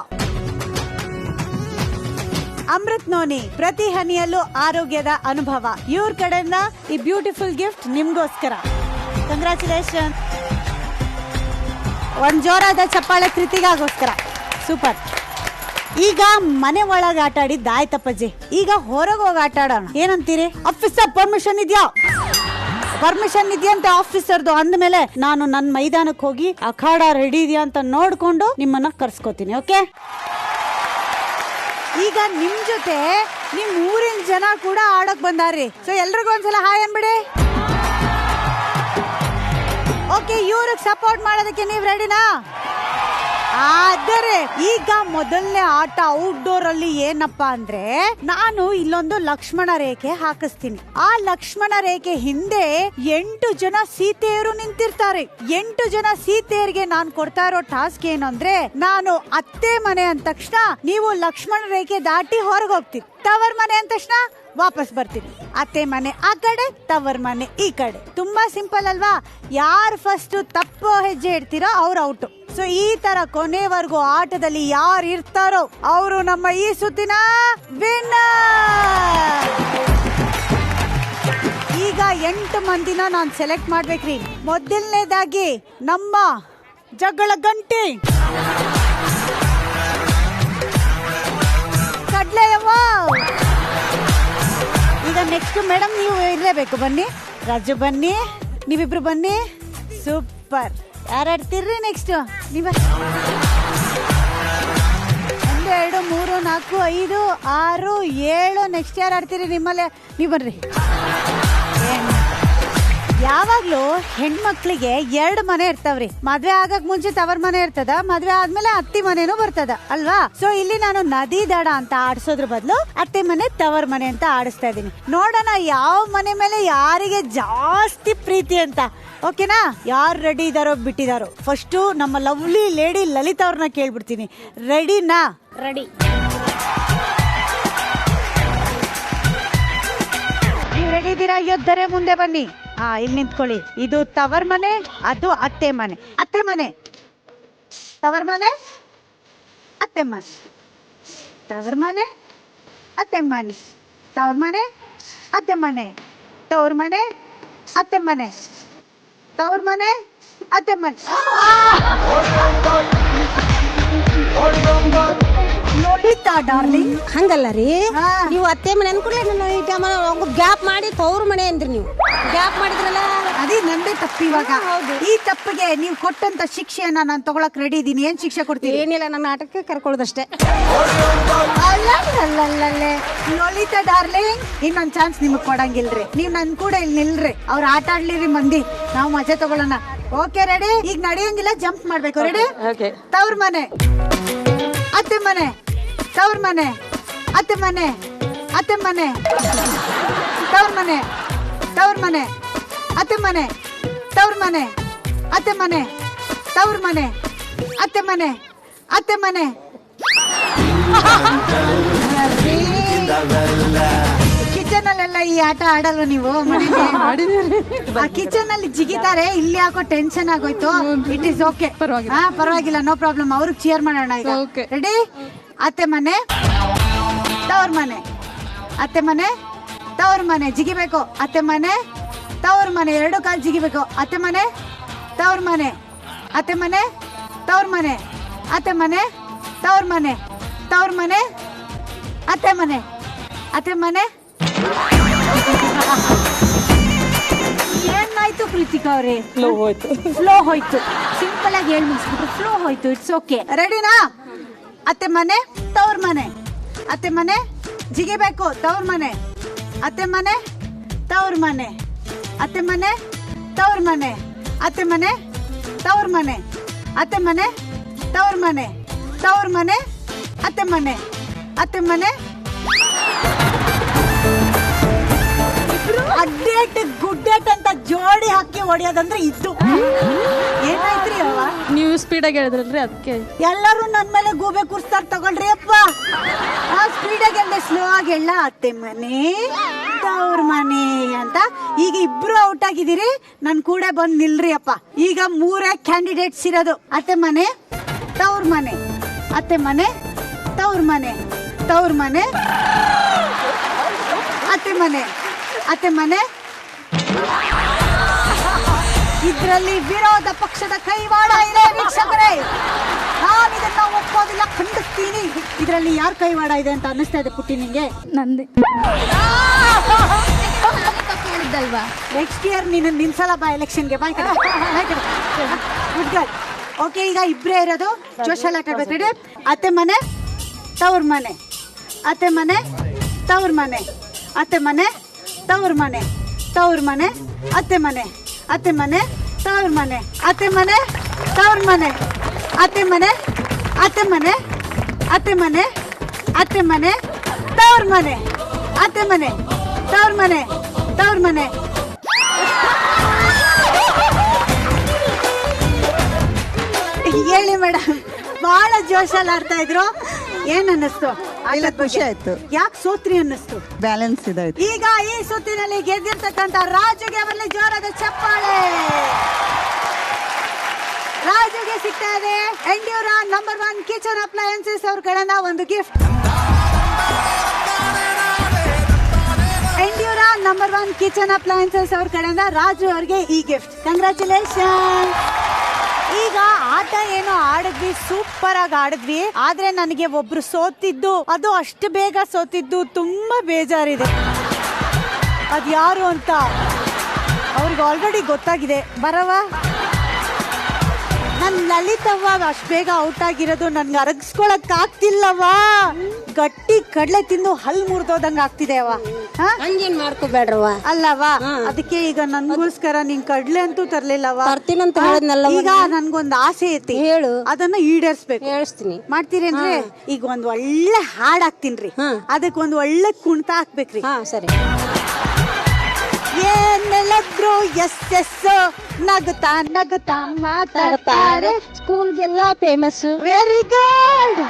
ಅಮೃತ್ ನೋನಿ, ಪ್ರತಿ ಹನಿಯಲ್ಲೂ ಆರೋಗ್ಯದ ಅನುಭವ. ಇವ್ರ ಕಡೆಯಿಂದ ಈ ಬ್ಯೂಟಿಫುಲ್ ಗಿಫ್ಟ್ ನಿಮ್ಗೋಸ್ಕರ. ಕಂಗ್ರಾಚುಲೇಷನ್. ಒಂದ್ ಜೋರಾದ ಚಪ್ಪಾಳೆ ಕೃತಿಗಾಗೋಸ್ಕರ. ಸೂಪರ್. ಈಗ ಮನೆ ಒಳಗೆ ಆಟ ಆಡಿದ್ದು ಆಯ್ತಪ್ಪಜ್ಜಿ, ಈಗ ಹೊರಗೆ ಹೋಗಿ ಆಟ ಆಡೋಣ. ಏನಂತೀರಿ? ಆಫೀಸರ್ ಪರ್ಮಿಷನ್ ಇದೆಯಾ? ಪರ್ಮಿಷನ್ ಇದೆಯಂತ ಆಫೀಸರ್ದು. ಅಂದ್ಮೇಲೆ ನಾನು ನನ್ನ ಮೈದಾನಕ್ಕೆ ಹೋಗಿ ಅಖಾಡ ರೆಡಿ ಇದೆಯಾ ಅಂತ ನೋಡ್ಕೊಂಡು ನಿಮ್ಮನ್ನ ಕರ್ಸ್ಕೊತೀನಿ. ಓಕೆ? ಈಗ ನಿಮ್ ಜೊತೆ ನಿಮ್ ಊರಿನ ಜನ ಕೂಡ ಆಡಕ್ ಬಂದಾರ್ರಿ. ಸೊ ಎಲ್ರಿಗೂ ಒಂದ್ಸಲ ಹಾಯ್ ಅನ್ಬಿಡಿ. ಓಕೆ, ಇವ್ರಿಗೆ ಸಪೋರ್ಟ್ ಮಾಡೋದಕ್ಕೆ ನೀವ್ ರೆಡಿನಾ? ಆದರೆ ಈಗ ಮೊದಲನೇ ಆಟ ಔಟ್ಡೋರ್ ಅಲ್ಲಿ ಏನಪ್ಪಾ ಅಂದ್ರೆ, ನಾನು ಇಲ್ಲೊಂದು ಲಕ್ಷ್ಮಣ ರೇಖೆ ಹಾಕಿಸ್ತೀನಿ. ಆ ಲಕ್ಷ್ಮಣ ರೇಖೆ ಹಿಂದೆ 8 ಜನ ಸೀತೆಯರು ನಿಂತಿರ್ತಾರೆ. 8 ಜನ ಸೀತೆಯರಿಗೆ ನಾನು ಕೊಡ್ತಾ ಇರೋ ಟಾಸ್ಕ್ ಏನು ಅಂದ್ರೆ, ನಾನು ಅತ್ತೆ ಮನೆ ಅಂದ ತಕ್ಷಣ ನೀವು ಲಕ್ಷ್ಮಣ ರೇಖೆ ದಾಟಿ ಹೊರಗೆ ಹೋಗ್ತೀರಿ. ತವರ್ ಮನೆ ಅಂದ ತಕ್ಷಣ ವಾಪಸ್ ಬರ್ತೀನಿ. ಅತ್ತೆ ಮನೆ ಆ ಕಡೆ, ತವರ್ ಮನೆ ಈ ಕಡೆ. ತುಂಬಾ ಸಿಂಪಲ್ ಅಲ್ವಾ? ಯಾರು ಫಸ್ಟ್ ತಪ್ಪು ಹೆಜ್ಜೆ ಇಡ್ತೀರೋ ಅವ್ರು ಔಟು. ಸೊ ಈ ತರ ಕೊನೆವರೆಗೂ ಆಟದಲ್ಲಿ ಯಾರು ಇರ್ತಾರೋ ಅವರು ನಮ್ಮ ಈ ಸುತ್ತಿನ ವಿನ್ನರ್. ಈಗ 8 ಮಂದಿನ ನಾನು ಸೆಲೆಕ್ಟ್ ಮಾಡ್ಬೇಕ್ರಿ. ಮೊದಲನೇದಾಗಿ ನಮ್ಮ ಜಗಳ ಗಂಟಿ ಕಡ್ಲೆಯವ್ವ. ಈಗ ನೆಕ್ಸ್ಟ್ ಮೇಡಮ್ ನೀವು ಇರಲೇಬೇಕು. ಬನ್ನಿ ರಾಜು, ಬನ್ನಿ ನೀವಿಬ್ರು ಬನ್ನಿ. ಸೂಪರ್. ಯಾರು ಆಡ್ತೀರ್ರಿ ನೆಕ್ಸ್ಟ್? ನೀವ 1 2 3 4 5 6 7. ನೆಕ್ಸ್ಟ್ ಯಾರು ಆಡ್ತೀರಿ ನಿಮ್ಮಲ್ಲೇ? ನೀವು ಬರ್ರಿ. ಯಾವಾಗ್ಲೂ ಹೆಣ್ಮಕ್ಳಿಗೆ 2 ಮನೆ ಇರ್ತಾವ್ರಿ. ಮದ್ವೆ ಆಗಕ್ ಮುಂಚೆ ತವರ್ ಮನೆ ಇರ್ತದ, ಮದ್ವೆ ಆದ್ಮೇಲೆ ಅತ್ತಿ ಮನೆನೂ ಬರ್ತದ ಅಲ್ವಾ? ಸೊ ಇಲ್ಲಿ ನಾನು ನದಿ ದಡ ಅಂತ ಆಡ್ಸೋದ್ರ ಬದಲು ಅತ್ತೆ ಮನೆ ತವರ್ ಮನೆ ಅಂತ ಆಡಿಸ್ತಾ ಇದೀನಿ. ನೋಡೋಣ ಯಾವ ಮನೆ ಮೇಲೆ ಯಾರಿಗೆ ಜಾಸ್ತಿ ಪ್ರೀತಿ ಅಂತ. ಓಕೆನಾ? ಯಾರು ರೆಡಿ ಇದಾರೋ ಬಿಟ್ಟಿದಾರೋ? ಫಸ್ಟ್ ನಮ್ಮ ಲವ್ಲಿ ಲೇಡಿ ಲಲಿತಾ ಅವ್ರನ್ನ ಕೇಳ್ಬಿಡ್ತೀನಿ. ರೆಡಿನಾ? ರೆಡಿ. ನೀವು ರೆಡಿ ಇದ್ದೀರಾ? ಯೋಧರೆ ಮುಂದೆ ಬನ್ನಿ. ಇಲ್ಲಿ ನಿಂತ್ಕೊಳ್ಳಿ. ಇದು ತವರ್ ಮನೆ, ಅದು ಅತ್ತೆ ಮನೆ. ಅತ್ತೆ ಮನೆ, ತವರ್ ಮನೆ, ಅತ್ತೆ ಮನೆ, ತವರ್ ಮನೆ, ಅತ್ತೆ ಮನೆ, ತವರ್ ಮನೆ, ಅತ್ತೆ ಮನೆ, ತವರ್ ಮನೆ, ಅತ್ತೆ ಮನೆ, ತವರ್ ಮನೆ, ಅತ್ತೆ ಮನೆ. ಲಲಿತಾ ಡಾರ್ಲಿಂಗ್. ಹಂಗಲ್ಲ ರೀ, ಹಾ. ನೀವು ಅತ್ತೆ ಮನೆ ಅನ್ಕೊಡ್ಲೆ ನಾನು ಗ್ಯಾಪ್ ಮಾಡಿ ತವ್ರ ಮನೆ ಅಂದ್ರಿ ನೀವು. ಗ್ಯಾಪ್ ಮಾಡಿದ್ರಲ್ಲ, ಅದೇ ನಂದೇ ತಪ್ಪು ಇವಾಗ. ಈ ತಪ್ಪಿಗೆ ನೀವು ಕೊಟ್ಟಂತ ಶಿಕ್ಷೆಯನ್ನ ನಾನು ತಗೊಳಕ್ ರೆಡಿ ಇದೀನಿ. ಏನ್ ಶಿಕ್ಷೆ ಕೊಡ್ತೀನಿ? ಏನಿಲ್ಲ, ನನ್ನ ಆಟಕ್ಕೆ ಕರ್ಕೊಳ್ಳೋದಷ್ಟೇ. ಅಲ್ಲಲ್ಲಲ್ಲೇ ಲಲಿತಾ ಡಾರ್ಲಿಂಗ್, ಇನ್ನೊಂದ್ ಚಾನ್ಸ್ ನಿಮಗ್ ಕೊಡಂಗಿಲ್ರಿ. ನೀವ್ ನನ್ ಕೂಡ ಇಲ್ಲಿ ನಿಲ್ರಿ, ಅವ್ರ ಆಟ ಆಡ್ಲಿರಿ ಮಂದಿ, ನಾವು ಮಜಾ ತಗೊಳ್ಳೋಣ. Okay ready? ಈಗ ನಡೆಯಂಗಿಲ್ಲ, ಜಂಪ್ ಮಾಡ್ಬೇಕು. ರೆಡಿ? ತವ್ರ ಮನೆ, ಅತ್ತೆ ಮನೆ, ತವ್ರ ಮನೆ, ಅತ್ತೆ ಮನೆ, ಅತ್ತೆ ಮನೆ, ತವ್ರ ಮನೆ, ತವ್ರ ಮನೆ, ಅತ್ತೆ ಮನೆ, ತವ್ರ ಮನೆ, ಅತ್ತೆ ಮನೆ, ತವ್ರ ಮನೆ, ಅತ್ತೆ ಮನೆ, ಅತ್ತೆ ಮನೆ. ಕಿಚನ್ ಅಲ್ಲೆಲ್ಲ ಈ ಆಟ ಆಡಲ್ವ ನೀವು? ಆ ಕಿಚನ್ ಅಲ್ಲಿ ಜಿಗಿತಾರೆ, ಇಲ್ಲಿ ಯಾಕೋ ಟೆನ್ಷನ್ ಆಗೋಯ್ತು. ಇಟ್ ಇಸ್ ಓಕೆ, ಪರವಾಗಿಲ್ಲ, ನೋ ಪ್ರಾಬ್ಲಮ್. ಅವ್ರಿಗೆ ಚೇರ್ ಮಾಡೋಣ ಈಗ. ರೆಡಿ? ಅತ್ತೆ ಮನೆ, ತವ್ರ ಮನೆ, ಅತ್ತೆ ಮನೆ, ತವ್ರ ಮನೆ, ಜಿಗಿಬೇಕು. ಅತ್ತೆ ಮನೆ, ತವ್ರ ಮನೆ, ಎರಡು ಕಾಲು ಜಿಗಿಬೇಕು. ಅತ್ತೆ ಮನೆ, ತವ್ರ ಮನೆ, ಅತ್ತೆ ಮನೆ, ತವ್ರ ಮನೆ, ಅತ್ತೆ ಮನೆ, ತವ್ರ ಮನೆ, ತವ್ರ ಮನೆ, ಅತ್ತೆ ಮನೆ, ಅತ್ತೆ ಮನೆ. ಏನಾಯ್ತು ಪ್ರೀತಿಕಾ ಅವ್ರೆ? ಫ್ಲೋ ಹೋಯ್ತು. ಸಿಂಪಲ್ ಆಗಿ ಹೇಳಿ ಮುಗಿಸ್ಬಿಟ್ರು, ಫ್ಲೋ ಹೋಯ್ತು. It's okay. ರೆಡಿನಾ? ಅತ್ತೆ ಮನೆ, ತವ್ರ ಮನೆ, ಅತ್ತೆ ಮನೆ, ಜಿಗಿಬೇಕು. ತವ್ರ ಮನೆ, ಅತ್ತೆ ಮನೆ, ತವ್ರ ಮನೆ, ಅತ್ತೆ ಮನೆ, ತವ್ರ ಮನೆ, ಅತ್ತೆ ಮನೆ, ತವ್ರ ಮನೆ, ಅತ್ತೆ ಮನೆ, ತವ್ರ ಮನೆ, ತವ್ರ ಮನೆ, ಅತ್ತೆ ಮನೆ, ಅತ್ತೆ ಮನೆ. ಅಡ್ಡೇಟ್ ಗುಡ್ಡೇಟ್ ಅಂತ ಜೋಡಿ ಹಾಕಿ ಹೊಡಿಯೋದಂದ್ರೆ ಇದ್ದು. ಏನಾಯ್ತ್ರಿ ಅವ? ನೀವು ಸ್ಪೀಡಾಗಿ ಹೇಳಿದ್ರಲ್ರಿ, ಅದಕ್ಕೆ ಎಲ್ಲರೂ ನನ್ ಮೇಲೆ ಗೂಬೆ ಕೂರ್ಸ್ತಾರ. ತಗೊಳ್ರಿ ಅಪ್ಪ. ಸ್ಪೀಡಾಗಿ ಎಲ್ಲ ಸ್ಲೋ ಆಗಿ ಎಲ್ಲ ಅತ್ತೆ ಮನೆ, ತವ್ರ ಮನೆ ಅಂತ. ಈಗ ಇಬ್ರು ಔಟ್ ಆಗಿದ್ದೀರಿ, ನನ್ ಕೂಡ ಬಂದ್ ನಿಲ್ರಿ ಅಪ್ಪ. ಈಗ 3 ಕ್ಯಾಂಡಿಡೇಟ್ಸ್ ಇರೋದು. ಅತ್ತೆ ಮನೆ, ತವ್ರ ಮನೆ, ಅತ್ತೆ ಮನೆ, ತವ್ರ ಮನೆ, ತವ್ರ ಮನೆ, ಅತ್ತೆ ಮನೆ, ಅತ್ತೆ ಮನೆ. ಇದ್ರಲ್ಲಿ ವಿರೋಧ ಪಕ್ಷದ ಕೈವಾಡ ಇದೆ ವೀಕ್ಷಕರೇ. ನಾನು ಇದನ್ನ ಒಪ್ಪೋದಿಲ್ಲ, ಖಂಡಿಸ್ತೀನಿ. ಇದ್ರಲ್ಲಿ ಯಾರ ಕೈವಾಡ ಇದೆ ಅಂತ ಅನ್ನಿಸ್ತಾ ಇದೆ ಪುಟ್ಟಿ ನಿಂಗೆ? ನಂದೇ. ನೆಕ್ಸ್ಟ್ ಇಯರ್ ನೀನು ನಿನ್ಸಲ ಬಾ ಎಲೆಕ್ಷನ್ಗೆ. ಬಾಯ್ ಕಡೆ, ಗುಡ್ ಗರ್ಲ್. ಓಕೆ, ಈಗ ಇಬ್ಬರೇ ಇರೋದು. ಜೋಶಲ್ಲಿ ಆಟ ಆಡ್ಬೇಕು. ರೆಡಿ? ಅತ್ತೆ ಮನೆ, ತವ್ರ ಮನೆ, ಅತ್ತೆ ಮನೆ, ತವ್ರ ಮನೆ, ಅತ್ತೆ ಮನೆ, ತವ್ರ ಮನೆ, ತವ್ರ ಮನೆ, ಅತ್ತೆ ಮನೆ, ಅತ್ತೆ ಮನೆ, ತವ್ರ ಮನೆ, ಅತ್ತೆ ಮನೆ, ತವ್ರ ಮನೆ, ಅತ್ತೆ ಮನೆ, ಅತ್ತೆ ಮನೆ, ಅತ್ತೆ ಮನೆ, ಅತ್ತೆ ಮನೆ, ತವ್ರ ಮನೆ, ಅತ್ತೆ ಮನೆ, ತವ್ರ ಮನೆ, ತವ್ರ ಮನೆ. ಹೇಳಿ ಮೇಡಮ್, ಬಹಳ ಜೋಶಲ್ಲಿ ಆಡ್ತಾ ಇದ್ರು. ಏನ್ ಅನ್ನಿಸ್ತು? ಖುಷಿ ಆಯ್ತು. ಯಾಕೆ ಸೋತ್ರಿ ಅನ್ನಿಸ್ತು? ಬ್ಯಾಲೆನ್ಸ್ ಇದಾಯ್ತು. ಈಗ ಈ ಸುತ್ತಿನಲ್ಲಿ ಗೆದ್ದಿರ್ತಕ್ಕಂಥ ರಾಜುಗೆ ಅವರಲ್ಲಿ ಜೋರಾದ ಚಪ್ಪಾಳೆ. ರಾಜುಗೆ ಸಿಗ್ತಾ ಇದೆ ಎಂಡ್ಯೂರ ನಂಬರ್ 1 ಕಿಚನ್ ಅಪ್ಲಯನ್ಸಸ್ ಅವ್ರ ಕಡೆಯಿಂದ ಒಂದು ಗಿಫ್ಟ್. ಎಂಡ್ಯೂರ ನಂಬರ್ 1 ಕಿಚನ್ ಅಪ್ಲಯನ್ಸಸ್ ಅವ್ರ ಕಡೆಯಿಂದ ರಾಜು ಅವ್ರಿಗೆ ಈ ಗಿಫ್ಟ್. ಕಂಗ್ರಾಚುಲೇಷನ್. ಈಗ ಆಟ ಏನೋ ಆಡಿದ್ವಿ, ಸೂಪರ್ ಆಗಿ ಆಡಿದ್ವಿ. ಆದ್ರೆ ನನಗೆ ಒಬ್ರು ಸೋತಿದ್ದು, ಅದು ಅಷ್ಟು ಬೇಗ ಸೋತಿದ್ದು ತುಂಬಾ ಬೇಜಾರಿದೆ. ಅದ್ಯಾರು ಅಂತ ಅವ್ರಿಗೆ ಆಲ್ರೆಡಿ ಗೊತ್ತಾಗಿದೆ. ಬರವ, ನನ್ ಲಲಿತವ್ವ ಅಷ್ಟು ಬೇಗ ಔಟ್ ಆಗಿರೋದು ನನ್ಗೆ ಅರಗಿಸ್ಕೊಳಕ್ ಆಗ್ತಿಲ್ಲವಾ. ಗಟ್ಟಿ ಕಡ್ಲೆ ತಿಂದು ಹಲ್ ಮುರಿದೋದಂಗ ಆಗ್ತಿದೆ ಅವ. ಹಂಗೇನ್ ಮಾಡ್ಕೋಬೇಡ್ರವ. ಅಲ್ಲವಾ, ಅದಕ್ಕೆ ಈಗ ನನ್ಗೋಸ್ಕರ ನೀನ್ ಕಡ್ಲೆ ಅಂತೂ ತರ್ಲಿಲ್ಲವಾ. ತರ್ತೀನಂತ ಹೇಳಿದ್ನಲ್ಲ. ಈಗ ನನ್ಗೊಂದ್ ಆಸೆ ಐತಿ, ಹೇಳು. ಅದನ್ನ ಈಡೇರಿಸ್ಬೇಕು. ಹೇಳಿಸ್ತೀನಿ. ಮಾಡ್ತೀರಿ ಅಂದ್ರೆ ಈಗ ಒಂದ್ ಒಳ್ಳೆ ಹಾಡ್ ಹಾಕ್ತೀನ್ರಿ, ಅದಕ್ಕೆ ಒಂದ್ ಒಳ್ಳೆ ಕುಣಿತ ಹಾಕ್ಬೇಕ್ರಿ. ಸರಿ. ಏನೆಲ್ಲದ್ರು ಎಸ್ ಎಸ್ ನಗುತ್ತಾ ನಗುತ್ತಾ ಮಾತಾಡ್ತಾರೆ, ಸ್ಕೂಲ್ಗೆಲ್ಲ famous. Very good.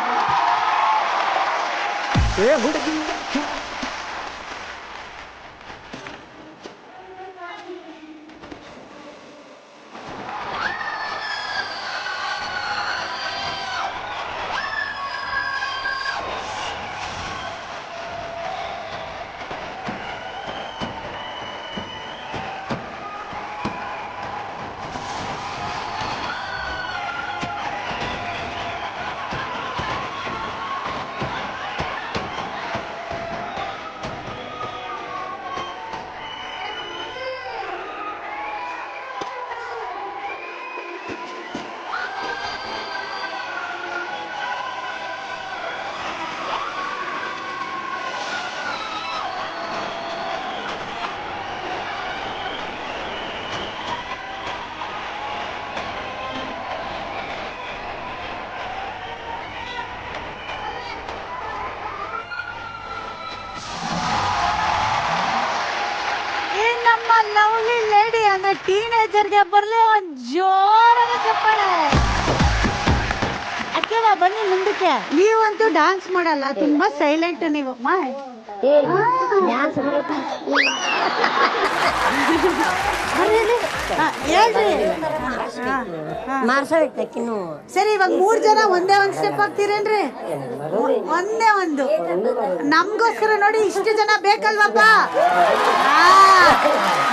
Lovely lady ಅಂದ್ರೆ ಟೀನೇಜರ್ಗೆ ಬರ್ಲಿ ಒಂದ್ ಜೋರಾದ ಚಪ್ಪಾಳೆ. ಅಕ್ಕಿವ ಬನ್ನಿ ಮುಂದಕ್ಕೆ. ನೀವಂತೂ ಡಾನ್ಸ್ ಮಾಡಲ್ಲ, ತುಂಬಾ ಸೈಲೆಂಟ್ ನೀವು. ಸರಿ, ಇವಾಗ 3 ಜನ ಒಂದೇ ಒಂದ್ ಸ್ಟೆಪ್ ಹಾಕ್ತೀರೇನ್ರಿ? ಒಂದೇ ಒಂದು. ನಮ್ಗೋಸ್ಕರ ನೋಡಿ ಇಷ್ಟು ಜನ ಬೇಕಲ್ವಪ್ಪ.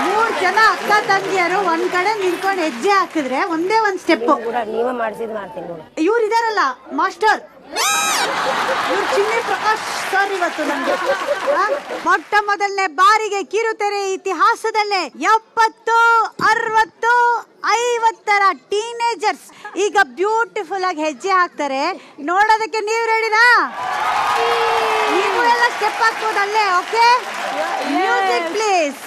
3 ಜನ ಅಕ್ಕ ತಂಗಿಯರು ಒಂದ್ ಕಡೆ ನಿಂತ್ಕೊಂಡು ಹೆಜ್ಜೆ ಹಾಕಿದ್ರೆ ಒಂದೇ ಒಂದ್ ಸ್ಟೆಪ್. ನೀವೇ ಮಾಡಿಸಿದ್ ಮಾಡ್ತೀನಿ ನೋಡಿ. ಇವ್ರು ಇದಾರಲ್ಲ ಮಾಸ್ಟರ್, ಇವ್ರು ಚಿನ್ನಿ ಪ್ರಕಾಶ್ ಸರ್. ಇವತ್ತು ನಮ್ಗೆ ಮೊಟ್ಟ ಮೊದಲನೇ ಬಾರಿಗೆ ಕಿರುತೆರೆ ಇತಿಹಾಸದಲ್ಲೇ 70, 60, 50ರ ಟೀನೇಜರ್ಸ್ ಈಗ ಬ್ಯೂಟಿಫುಲ್ ಆಗಿ ಹೆಜ್ಜೆ ಹಾಕ್ತಾರೆ. ನೋಡೋದಕ್ಕೆ ನೀವು ರೆಡಿನಾ? ನೀವು ಎಲ್ಲ ಸ್ಟೆಪ್ ಹಾಕ್ಬೋದಲ್ಲೇ? Okay, music please.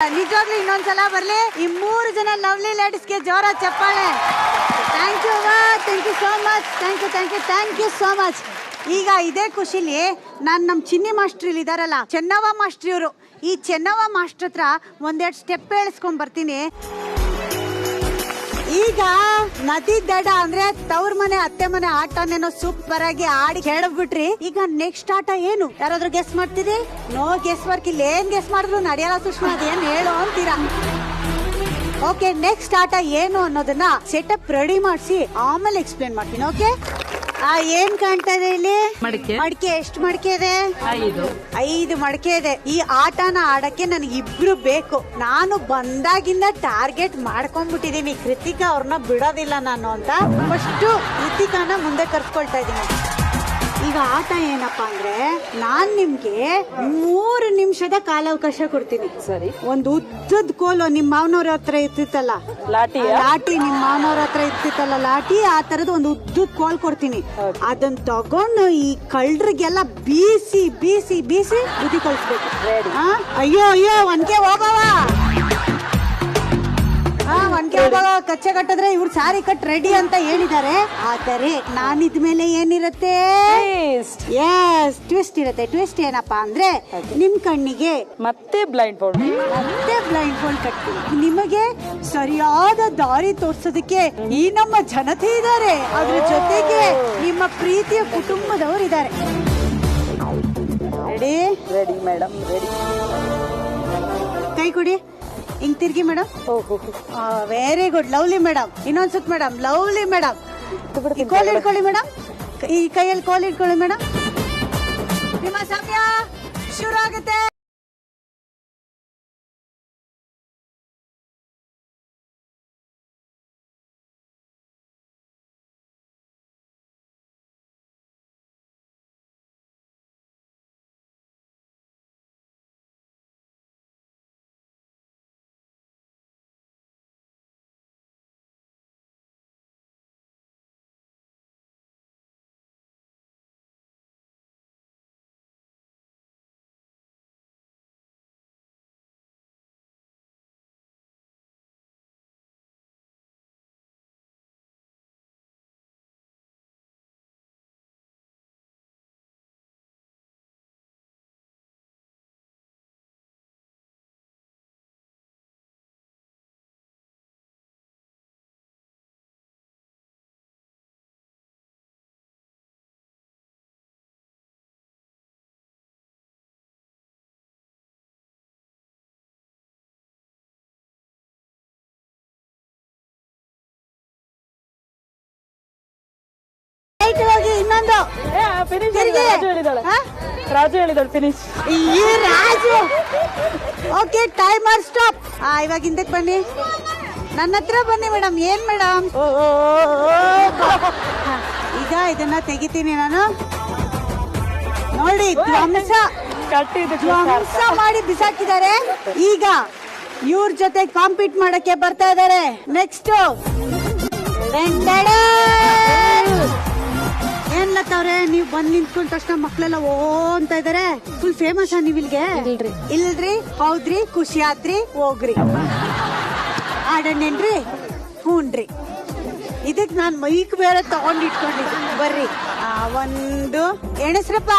ನಿಜವಾಗ್ಲೂ ಇನ್ನೊಂದ್ಸಲ ಬರ್ಲಿ ಈ 3 ಜನ ಲವ್ಲಿ ಲೇಡೀಸ್ಗೆ ಜೋರ ಚಪ್ಪಾಳೆ. Thank you so much. Thank you so much. ಈಗ ಇದೇ ಖುಷಿಲಿ ನಾನು ನಮ್ಮ ಚಿನ್ನಿ ಮಾಸ್ಟರ್ ಇಲ್ಲಿ ಇದಾರಲ್ಲ, ಚೆನ್ನವ ಮಾಸ್ಟರ್ ಇವರು. ಈ ಚೆನ್ನವ ಮಾಸ್ಟರ್ ಹತ್ರ ಒಂದೆರಡು ಸ್ಟೆಪ್ ಹೇಳಿಸ್ಕೊಂಡ್ ಬರ್ತೀನಿ. ಈಗ ನದಿ ದಡ ಅಂದ್ರೆ ತವ್ರ ಮನೆ ಅತ್ತೆ ಮನೆ ಆಟನೇನೋ ಸೂಪರ್ ಆಗಿ ಆಡಿ ಹೇಳ್ಬಿಟ್ರಿ. ಈಗ ನೆಕ್ಸ್ಟ್ ಆಟ ಏನು? ಯಾರಾದ್ರೂ ಗೆಸ್ ಮಾಡ್ತೀರಿ? No guess work. ಇಲ್ಲಿ ಏನ್ ಗೆಸ್ ಮಾಡಿದ್ರು ನಡೆಯಲ್ಲ ಸುಷ್ಮಾ, ಅದೇನ್ ಹೇಳು ಅಂತೀರಾ? ಓಕೆ, ನೆಕ್ಸ್ಟ್ ಆಟ ಏನು ಅನ್ನೋದನ್ನ ಸೆಟಪ್ ರೆಡಿ ಮಾಡಿಸಿ ಆಮೇಲೆ ಎಕ್ಸ್ಪ್ಲೇನ್ ಮಾಡ್ತೀನಿ. ಓಕೆ, ಏನ್ ಕಾಣ್ತಾ ಇದೆ ಇಲ್ಲಿ? ಮಡಿಕೆ. ಎಷ್ಟು ಮಡಿಕೆ ಇದೆ? 5 ಮಡಿಕೆ ಇದೆ. ಈ ಆಟನ ಆಡಕ್ಕೆ ನನಗೆ 2 ಬೇಕು. ನಾನು ಬಂದಾಗಿಂದ ಟಾರ್ಗೆಟ್ ಮಾಡ್ಕೊಂಡ್ಬಿಟ್ಟಿದೀನಿ, ಕೃತಿಕಾ ಅವ್ರನ್ನ ಬಿಡೋದಿಲ್ಲ ನಾನು ಅಂತ. ಫಸ್ಟ್ ಕೃತಿಕಾನ ಮುಂದೆ ಕರ್ಸ್ಕೊಳ್ತಾ ಇದೀನಿ. ಈಗ ಆಟ ಏನಪ್ಪಾ ಅಂದ್ರೆ, ನಾನ್ ನಿಮ್ಗೆ 3 ನಿಮಿಷದ ಕಾಲಾವಕಾಶ ಕೊಡ್ತೀನಿ. ಸರಿ. ಒಂದು ಉದ್ದದ ಕೋಲು ನಿಮ್ಮ ಮಾವನವ್ರ ಹತ್ರ ಇರ್ತಿತ್ತಲ್ಲ, ಲಾಟಿ ನಿಮ್ಮ ಮಾವನವ್ರ ಹತ್ರ ಇರ್ತಿತ್ತಲ್ಲ ಲಾಟಿ, ಆ ತರದ ಒಂದು ಉದ್ದದ ಕೋಲ್ ಕೊಡ್ತೀನಿ. ಅದನ್ನ ತಗೊಂಡು ಈ ಕಳ್ಳರಿಗೆಲ್ಲ ಬೀಸಿ ಬೀಸಿ ಬೀಸಿ ಬುದ್ಧಿ ಕಳಿಸ್ಬೇಕು. ಅಯ್ಯೋ ಒನ್ಕೆ ಹೋಗವ, ಒನ್ಕೆ ಹೋಗವ. ಕಚ್ಚೆ ಕಟ್ಟಿದ್ರೆ ಇವ್ರು ಸಾರಿ ಕಟ್ ರೆಡಿ ಅಂತ ಹೇಳಿದ್ದಾರೆ. ಆದರೆ ನಾನಿದ್ಮೇಲೆ ಏನಿರುತ್ತೆ? ಟ್ವಿಸ್ಟ್ ಇರುತ್ತೆ. ಟ್ವಿಸ್ಟ್ ಏನಪ್ಪಾ ಅಂದ್ರೆ, ನಿಮ್ ಕಣ್ಣಿಗೆ ಮತ್ತೆ ಬ್ಲೈಂಡ್ ಫೋಲ್ಡ್ ಕಟ್ತೀನಿ. ನಿಮಗೆ ಸರಿಯಾದ ದಾರಿ ತೋರ್ಸೋದಕ್ಕೆ ಈ ನಮ್ಮ ಜನತೆ ಇದ್ದಾರೆ, ಅದ್ರ ಜೊತೆಗೆ ನಿಮ್ಮ ಪ್ರೀತಿಯ ಕುಟುಂಬದವರು ಇದ್ದಾರೆ. Ready madam? ರೆಡಿ. ಕೈ ಕೊಡಿ. ಹಿಂಗ್ ತಿರ್ಗಿ madam. Very good. Lovely madam. ಇನ್ನೊಂದ್ಸತ್ ಮೇಡಮ್. Lovely madam. ಕೋಲ್ ಇಟ್ಕೊಳ್ಳಿ ಮೇಡಮ್. ಈ ಕೈಯಲ್ಲಿ ಕೋಲ್ ಇಟ್ಕೊಳ್ಳಿ ಮೇಡಮ್. ನಿಮ್ಮ ಸಮಯ ಶುರು ಆಗುತ್ತೆ. ಇನ್ನೊಂದು ರಾಜು ಹೇಳಿದಳು ಫಿನಿಶ್. ಈ ರಾಜು. Okay, timer stop. ಇವಾಗ ಹಿಂದಕ್ಕೆ ಬನ್ನಿ, ನನ್ನ ಹತ್ರ ಬನ್ನಿ ಮೇಡಮ್. ಏನ್ ಮೇಡಮ್? ಈಗ ಇದನ್ನ ತೆಗಿತೀನಿ ನಾನು. ನೋಡಿ ಧ್ವಂಸ ಮಾಡಿ ಬಿಸಾಕಿದ್ದಾರೆ. ಈಗ ಇವ್ರ ಜೊತೆ ಕಾಂಪೀಟ್ ಮಾಡಕ್ಕೆ ಬರ್ತಾ ಇದ್ದಾರೆ. ನೆಕ್ಸ್ಟ್ ಏನ್ ಲತ್ತವ್ರೆ, ನೀವ್ ಬಂದ್ ನಿಂತ್ಕೊಂಡ ತಕ್ಷಣ ಮಕ್ಳೆಲ್ಲ ಓ ಅಂತ ಇದಾರೆ. ಫುಲ್ ಫೇಮಸ್ ನೀವ್ ಇಲ್ಗೆ? ಇಲ್ರಿ, ಹೌದ್ರಿ, ಖುಷಿ ಆತ್ರಿ, ಹೋಗ್ರಿ. ಆಡಣ್ಣೇನ್ರಿ? ಹೂನ್ರಿ. ಇದಕ್ ನಾನ್ ಮೈಕ್ ಬೇರೆ ತಗೊಂಡಿಟ್ಕೊಂಡಿದ್ದೀನಿ. ಬರ್ರಿ. ಒಂದು ಎಣಸ್ರಪ್ಪ.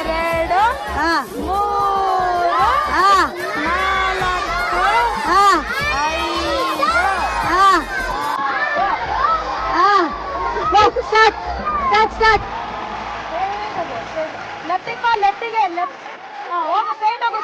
2 3 4 ಸ್ಟಾರ್ಟ್. ಲೆಫ್ಟಿಗೆ ಹೋಗು, ಸೈಡ್ ಹೋಗು.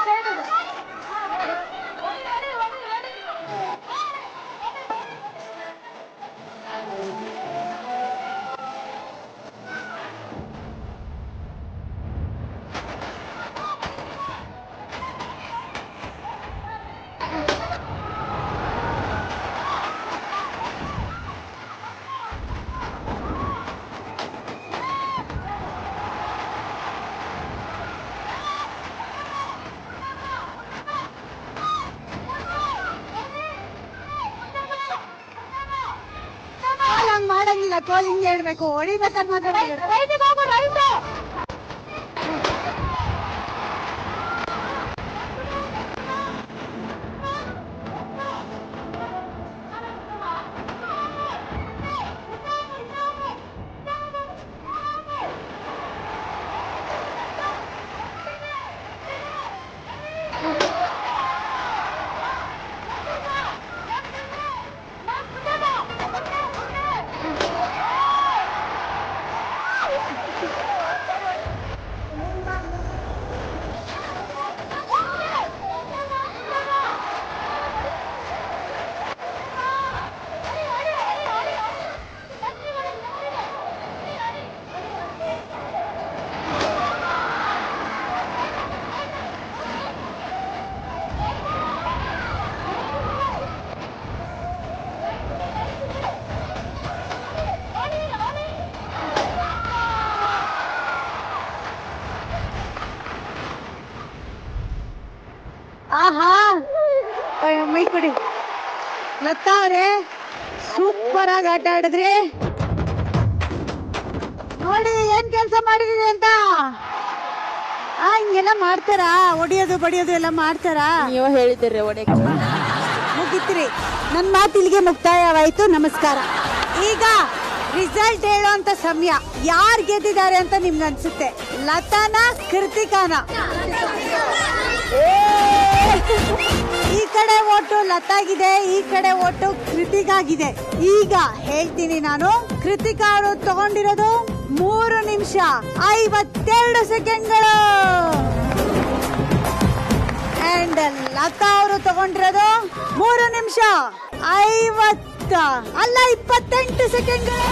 ಮಾಡಂಗಿಲ್ಲ, ಕೋಲ್ ಹಿಂಗೆ ಹೇಳ್ಬೇಕು, ಹೊಡಿಬೇಕಂತ ಮಾತಾಡ್ಬೇಕು. ಆಹಾ, ಮೈ ಕೊಡಿ. ಲತಾ ಅವ್ರೆ, ಸೂಪರ್ ಆಗಿ ಆಟ ಆಡಿದ್ರಿ. ನೋಡಿ ಏನ್ ಕೆಲ್ಸ ಮಾಡಿದೀನಿ ಅಂತ. ಹಿಂಗೆಲ್ಲ ಮಾಡ್ತಾರಾ? ಹೊಡಿಯೋದು ಬಡಿಯೋದು ಎಲ್ಲ ಮಾಡ್ತಾರಾ? ನೀವು ಹೇಳಿದ್ದೀರಿ ಹೊಡೆಯಕ್ಕೆ. ಮುಗಿತ್ರಿ. ನನ್ ಮಾತು ಇಲ್ಲಿಗೆ ಮುಕ್ತಾಯವಾಯ್ತು. ನಮಸ್ಕಾರ. ಈಗ ರಿಸಲ್ಟ್ ಹೇಳೋಂತ ಸಮಯ. ಯಾರು ಗೆದ್ದಿದ್ದಾರೆ ಅಂತ ನಿಮ್ಗೆ ಅನ್ಸುತ್ತೆ? ಲತಾನ, ಕೃತಿಕಾನ? ಈ ಕಡೆ ಓಟು ಲತಾಗಿದೆ, ಈ ಕಡೆ ಓಟು ಕೃತಿಕಾಗಿದೆ. ಈಗ ಹೇಳ್ತೀನಿ ನಾನು. ಕೃತಿಕಾ ಅವರು ತಗೊಂಡಿರೋದು 3 ನಿಮಿಷ 52 ಸೆಕೆಂಡ್ಗಳು. ಅಂಡ್ ಲತಾ ಅವರು ತಗೊಂಡಿರೋದು 3 ನಿಮಿಷ 28 ಸೆಕೆಂಡ್ಗಳು.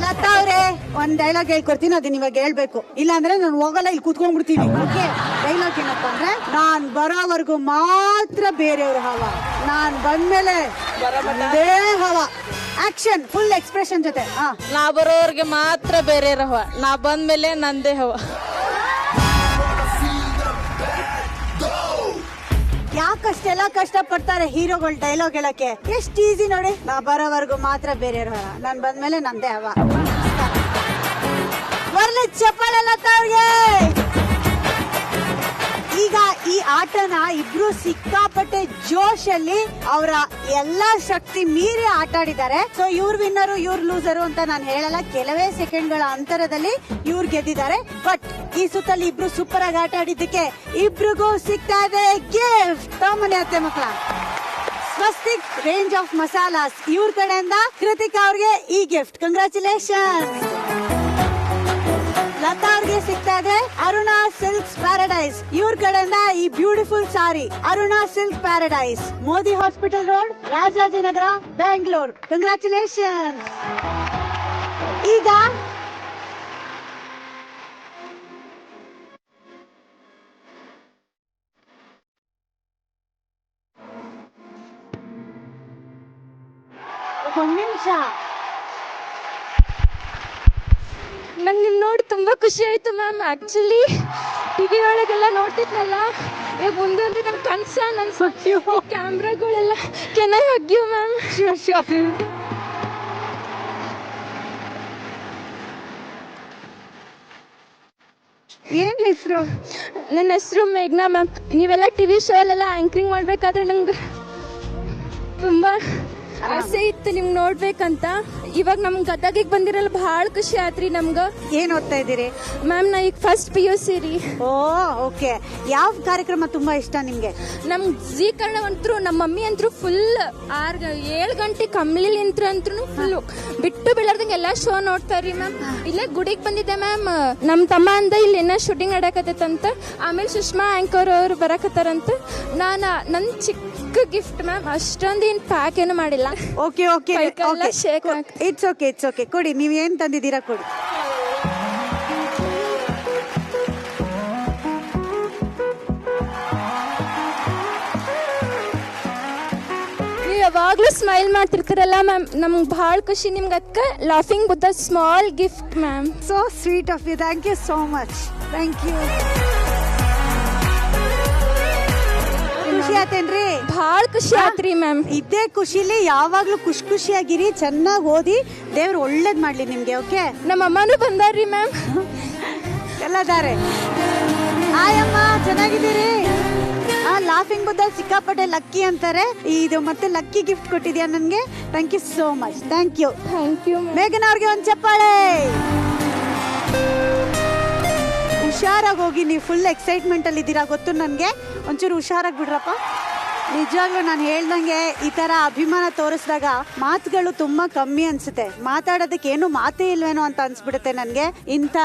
ಲತಾ ಅವ್ರೆ, ಒಂದ್ ಡೈಲಾಗ್ ಹೇಳ್ಕೊಡ್ತೀನಿ, ಅದನ್ನ ಇವಾಗ ಹೇಳ್ಬೇಕು. ಇಲ್ಲ ಅಂದ್ರೆ ನಾನು ಹೋಗಲ್ಲ, ಇಲ್ಲಿ ಕೂತ್ಕೊಂಡ್ಬಿಡ್ತೀನಿ. ಓಕೆ? ಡೈಲಾಗ್ ಏನಪ್ಪ ಅಂದ್ರೆ, ನಾನ್ ಬರೋವರೆಗೂ ಮಾತ್ರ ಬೇರೆಯವ್ರ ಹವ, ನಾನ್ ಬಂದ್ಮೇಲೆ ಒಂದೇ ಹವ. ಆಕ್ಷನ್, ಫುಲ್ ಎಕ್ಸ್ಪ್ರೆಷನ್ ಜೊತೆ. ನಾ ಬರೋರ್ಗೆ ಮಾತ್ರ ಬೇರೆ ಹವ, ನಾ ಬಂದ್ಮೇಲೆ ನಂದೇ ಹವ. ಯಾಕಷ್ಟೆಲ್ಲ ಕಷ್ಟ ಪಡ್ತಾರೆ ಹೀರೋಗಳು ಡೈಲಾಗ್ ಹೇಳಕ್ಕೆ? ಎಷ್ಟ್ ಈಸಿ ನೋಡಿ. ನಾ ಬರೋವರೆಗೂ ಮಾತ್ರ ಬೇರೆಯವ್ರ ಹವ, ನಾನ್ ಬಂದ್ಮೇಲೆ ನಂದೇ ಹವ. ಬರ್ಲಿ ಚಪ್ಪಾಳೆ ಲತಾ ಅವ್ರಿಗೆ. ಈಗ ಈ ಆಟನ ಇಬ್ರು ಸಿಕ್ಕಾಪಟ್ಟೆ ಜೋಶಲ್ಲಿ ಅವರ ಎಲ್ಲಾ ಶಕ್ತಿ ಮೀರಿ ಆಟ ಆಡಿದ್ದಾರೆ. ಸೊ ಇವ್ರ ವಿನ್ನರು, ಇವ್ರ ಲೂಸರು ಅಂತ ನಾನು ಹೇಳಲ್ಲ. ಕೆಲವೇ ಸೆಕೆಂಡ್ಗಳ ಅಂತರದಲ್ಲಿ ಇವ್ರು ಗೆದ್ದಿದ್ದಾರೆ. ಬಟ್ ಈ ಸುತ್ತಲ್ಲಿ ಇಬ್ರು ಸೂಪರ್ ಆಗಿ ಆಟ ಆಡಿದ್ದಕ್ಕೆ ಇಬ್ರಿಗೂ ಸಿಗ್ತಾ ಇದೆ ಗಿಫ್ಟ್. ತಮ್ಮನೆ ಅತ್ತೆ ಮಕ್ಕಳ, ಸ್ವಸ್ತಿಕ್ ರೇಂಜ್ ಆಫ್ ಮಸಾಲಾಸ್ ಇವ್ರ ಕಡೆಯಿಂದ ಕೃತಿಕಾ ಅವ್ರಿಗೆ ಈ ಗಿಫ್ಟ್. ಕಂಗ್ರಾಚುಲೇಷನ್. ಲತಾ ಅವ್ರಿಗೆ ಸಿಗ್ತಾ ಇದೆ ಅರುಣಾ ಸಿಲ್ಕ್ಸ್ ಪ್ಯಾರಡೈಸ್ ಇವ್ರ ಕಡೆಯಿಂದ ಈ beautiful sari. Aruna silk paradise, Modi hospital road, Rajajinagar, Bengaluru. Congratulation. ಈಗ ಒಂದ್ ನಿಮಿಷ ನಂಗೆ ನಿಮ್ ನೋಡಿ ತುಂಬಾ ಖುಷಿ ಆಯ್ತು ಮ್ಯಾಮ್. ಆಕ್ಚುಲಿ ಟಿವಿ ಒಳಗೆಲ್ಲ ನೋಡ್ತಿದ್ನಲ್ಲ, ಈಗ ಮುಂದೆ ಅಂದ್ರೆ ನನ್ ಕನ್ಸ ನನ್ ಕ್ಯಾಮ್ರಾಗಳೆಲ್ಲ. Can I hug you ma'am? ಏನ್ ಹೆಸರು? ನನ್ನ ಹೆಸರು ಮೇಘ್ನಾ ಮ್ಯಾಮ್. ನೀವೆಲ್ಲ ಟಿವಿ ಶೋ ಅಲ್ಲೆಲ್ಲ ಆಂಕರಿಂಗ್ ಮಾಡ್ಬೇಕಾದ್ರೆ ನಂಗೆ ತುಂಬಾ ಆಸೆ ಇತ್ತು ನಿಮ್ಗೆ ನೋಡ್ಬೇಕಂತ. ಇವಾಗ ನಮ್ ಗದಗಿಗೆ ಬಂದಿರಲ್ಲ ಭಾಳ ಖುಷಿ ಆತ್ರಿ ನಮ್ಗೆ. ಏನ್ ಓದ್ತಾ ಇದ್ದೀರಿ ಮ್ಯಾಮ್? ನಾ ಈಗ ಫಸ್ಟ್ PUC ರೀ. ಓ ಓಕೆ. ಯಾವ ಕಾರ್ಯಕ್ರಮ ತುಂಬಾ ಇಷ್ಟ ನಿಮ್ಗೆ? ನಮ್ ಜೀ ಕನ್ನಡ ಅಂತೂ ನಮ್ಮ ಮಮ್ಮಿ ಅಂತೂ ಫುಲ್ 7 ಗಂಟೆ ಕಮ್ಲಿಲಿ ಅಂತೂ ಫುಲ್ ಬಿಟ್ಟು ಬೀಳಾರ್ದಂಗೆ ಎಲ್ಲಾ ಶೋ ನೋಡ್ತಾರ್ರಿ ಮ್ಯಾಮ್. ಇಲ್ಲೇ ಗುಡಿಗೆ ಬಂದಿದ್ದೆ ಮ್ಯಾಮ್. ನಮ್ ತಮ್ಮ ಅಂದ ಇಲ್ಲಿ ಏನೋ ಶೂಟಿಂಗ್ ನಡಕತ್ತಂತ. ಆಮೇಲೆ ಸುಷ್ಮಾ ಆಂಕರ್ ಅವರು ಬರಕತ್ತಾರಂತ. ನನ್ ಚಿಕ್ಕ ಗಿಫ್ಟ್ ಮ್ಯಾಮ್, ಅಷ್ಟೊಂದು ಏನ್ ಪ್ಯಾಕ್ ಏನು ಮಾಡಿಲ್ಲ. ಓಕೆ ಓಕೆ ಇಟ್ಸ್ ಓಕೆ ಕೊಡಿ. ನೀವ್ ಏನ್ ತಂದಿದ್ದೀರಾ ಕೊಡಿ. ನೀವು ಯಾವಾಗ್ಲೂ ಸ್ಮೈಲ್ ಮಾಡ್ತಿರ್ತೀರಲ್ಲ ಮ್ಯಾಮ್, ನಮ್ಗೆ ಭಾಳ ಖುಷಿ. ನಿಮ್ಗೆ ಅದಕ್ಕೆ laughing Buddha small gift ma'am. So sweet of you. Thank you so much. Thank you. ಖುಷಿ ಆತೇನ್ರಿ? ಭಾಳ ಖುಷಿ ಆತ್ರಿ ಮ್ಯಾಮ್. ಇದೇ ಖುಷಿಲಿ ಯಾವಾಗ್ಲೂ ಖುಷಿಯಾಗಿರಿ, ಚೆನ್ನಾಗಿ ಓದಿ, ದೇವ್ರು ಒಳ್ಳೇದ್ ಮಾಡ್ಲಿ ನಿಮ್ಗೆ. ಓಕೆ. ನಮ್ಮ ಅಮ್ಮನೂ ಬಂದಾರ್ರಿ ಮ್ಯಾಮ್. ಎಲ್ಲದಾರೆ. ಆಯಮ್ಮ ಚೆನ್ನಾಗಿದ್ದೀರಿ? ಲಾಫಿಂಗ್ ಬುದ್ಧ ಸಿಕ್ಕಾಪಟ್ಟೆ ಲಕ್ಕಿ ಅಂತಾರೆ. ಇದು ಮತ್ತೆ ಲಕ್ಕಿ ಗಿಫ್ಟ್ ಕೊಟ್ಟಿದ್ಯಾ ನನ್ಗೆ. Thank you so much. Thank you. ಮೇಘನ ಅವ್ರಿಗೆ ಒಂದ್ ಚಪ್ಪಾಳೆ. ಹುಷಾರಾಗಿ ಹೋಗಿ. ನೀವು ಫುಲ್ ಎಕ್ಸೈಟ್ಮೆಂಟ್ ಅಲ್ಲಿ ಇದ್ದೀರಾ ಗೊತ್ತು ನನಗೆ. ಒಂಚೂರು ಹುಷಾರಾಗಿ ಬಿಡ್ರಪ್ಪ. ನಿಜವಾಗ್ಲೂ ನಾನು ಹೇಳ್ದಂಗೆ ಈ ತರ ಅಭಿಮಾನ ತೋರಿಸಿದಾಗ ಮಾತುಗಳು ತುಂಬಾ ಕಮ್ಮಿ ಅನ್ಸುತ್ತೆ. ಮಾತಾಡೋದಕ್ಕೆ ಏನು ಮಾತೇ ಇಲ್ವೇನೋ ಅಂತ ಅನ್ಸ್ಬಿಡುತ್ತೆ ನನಗೆ. ಇಂಥ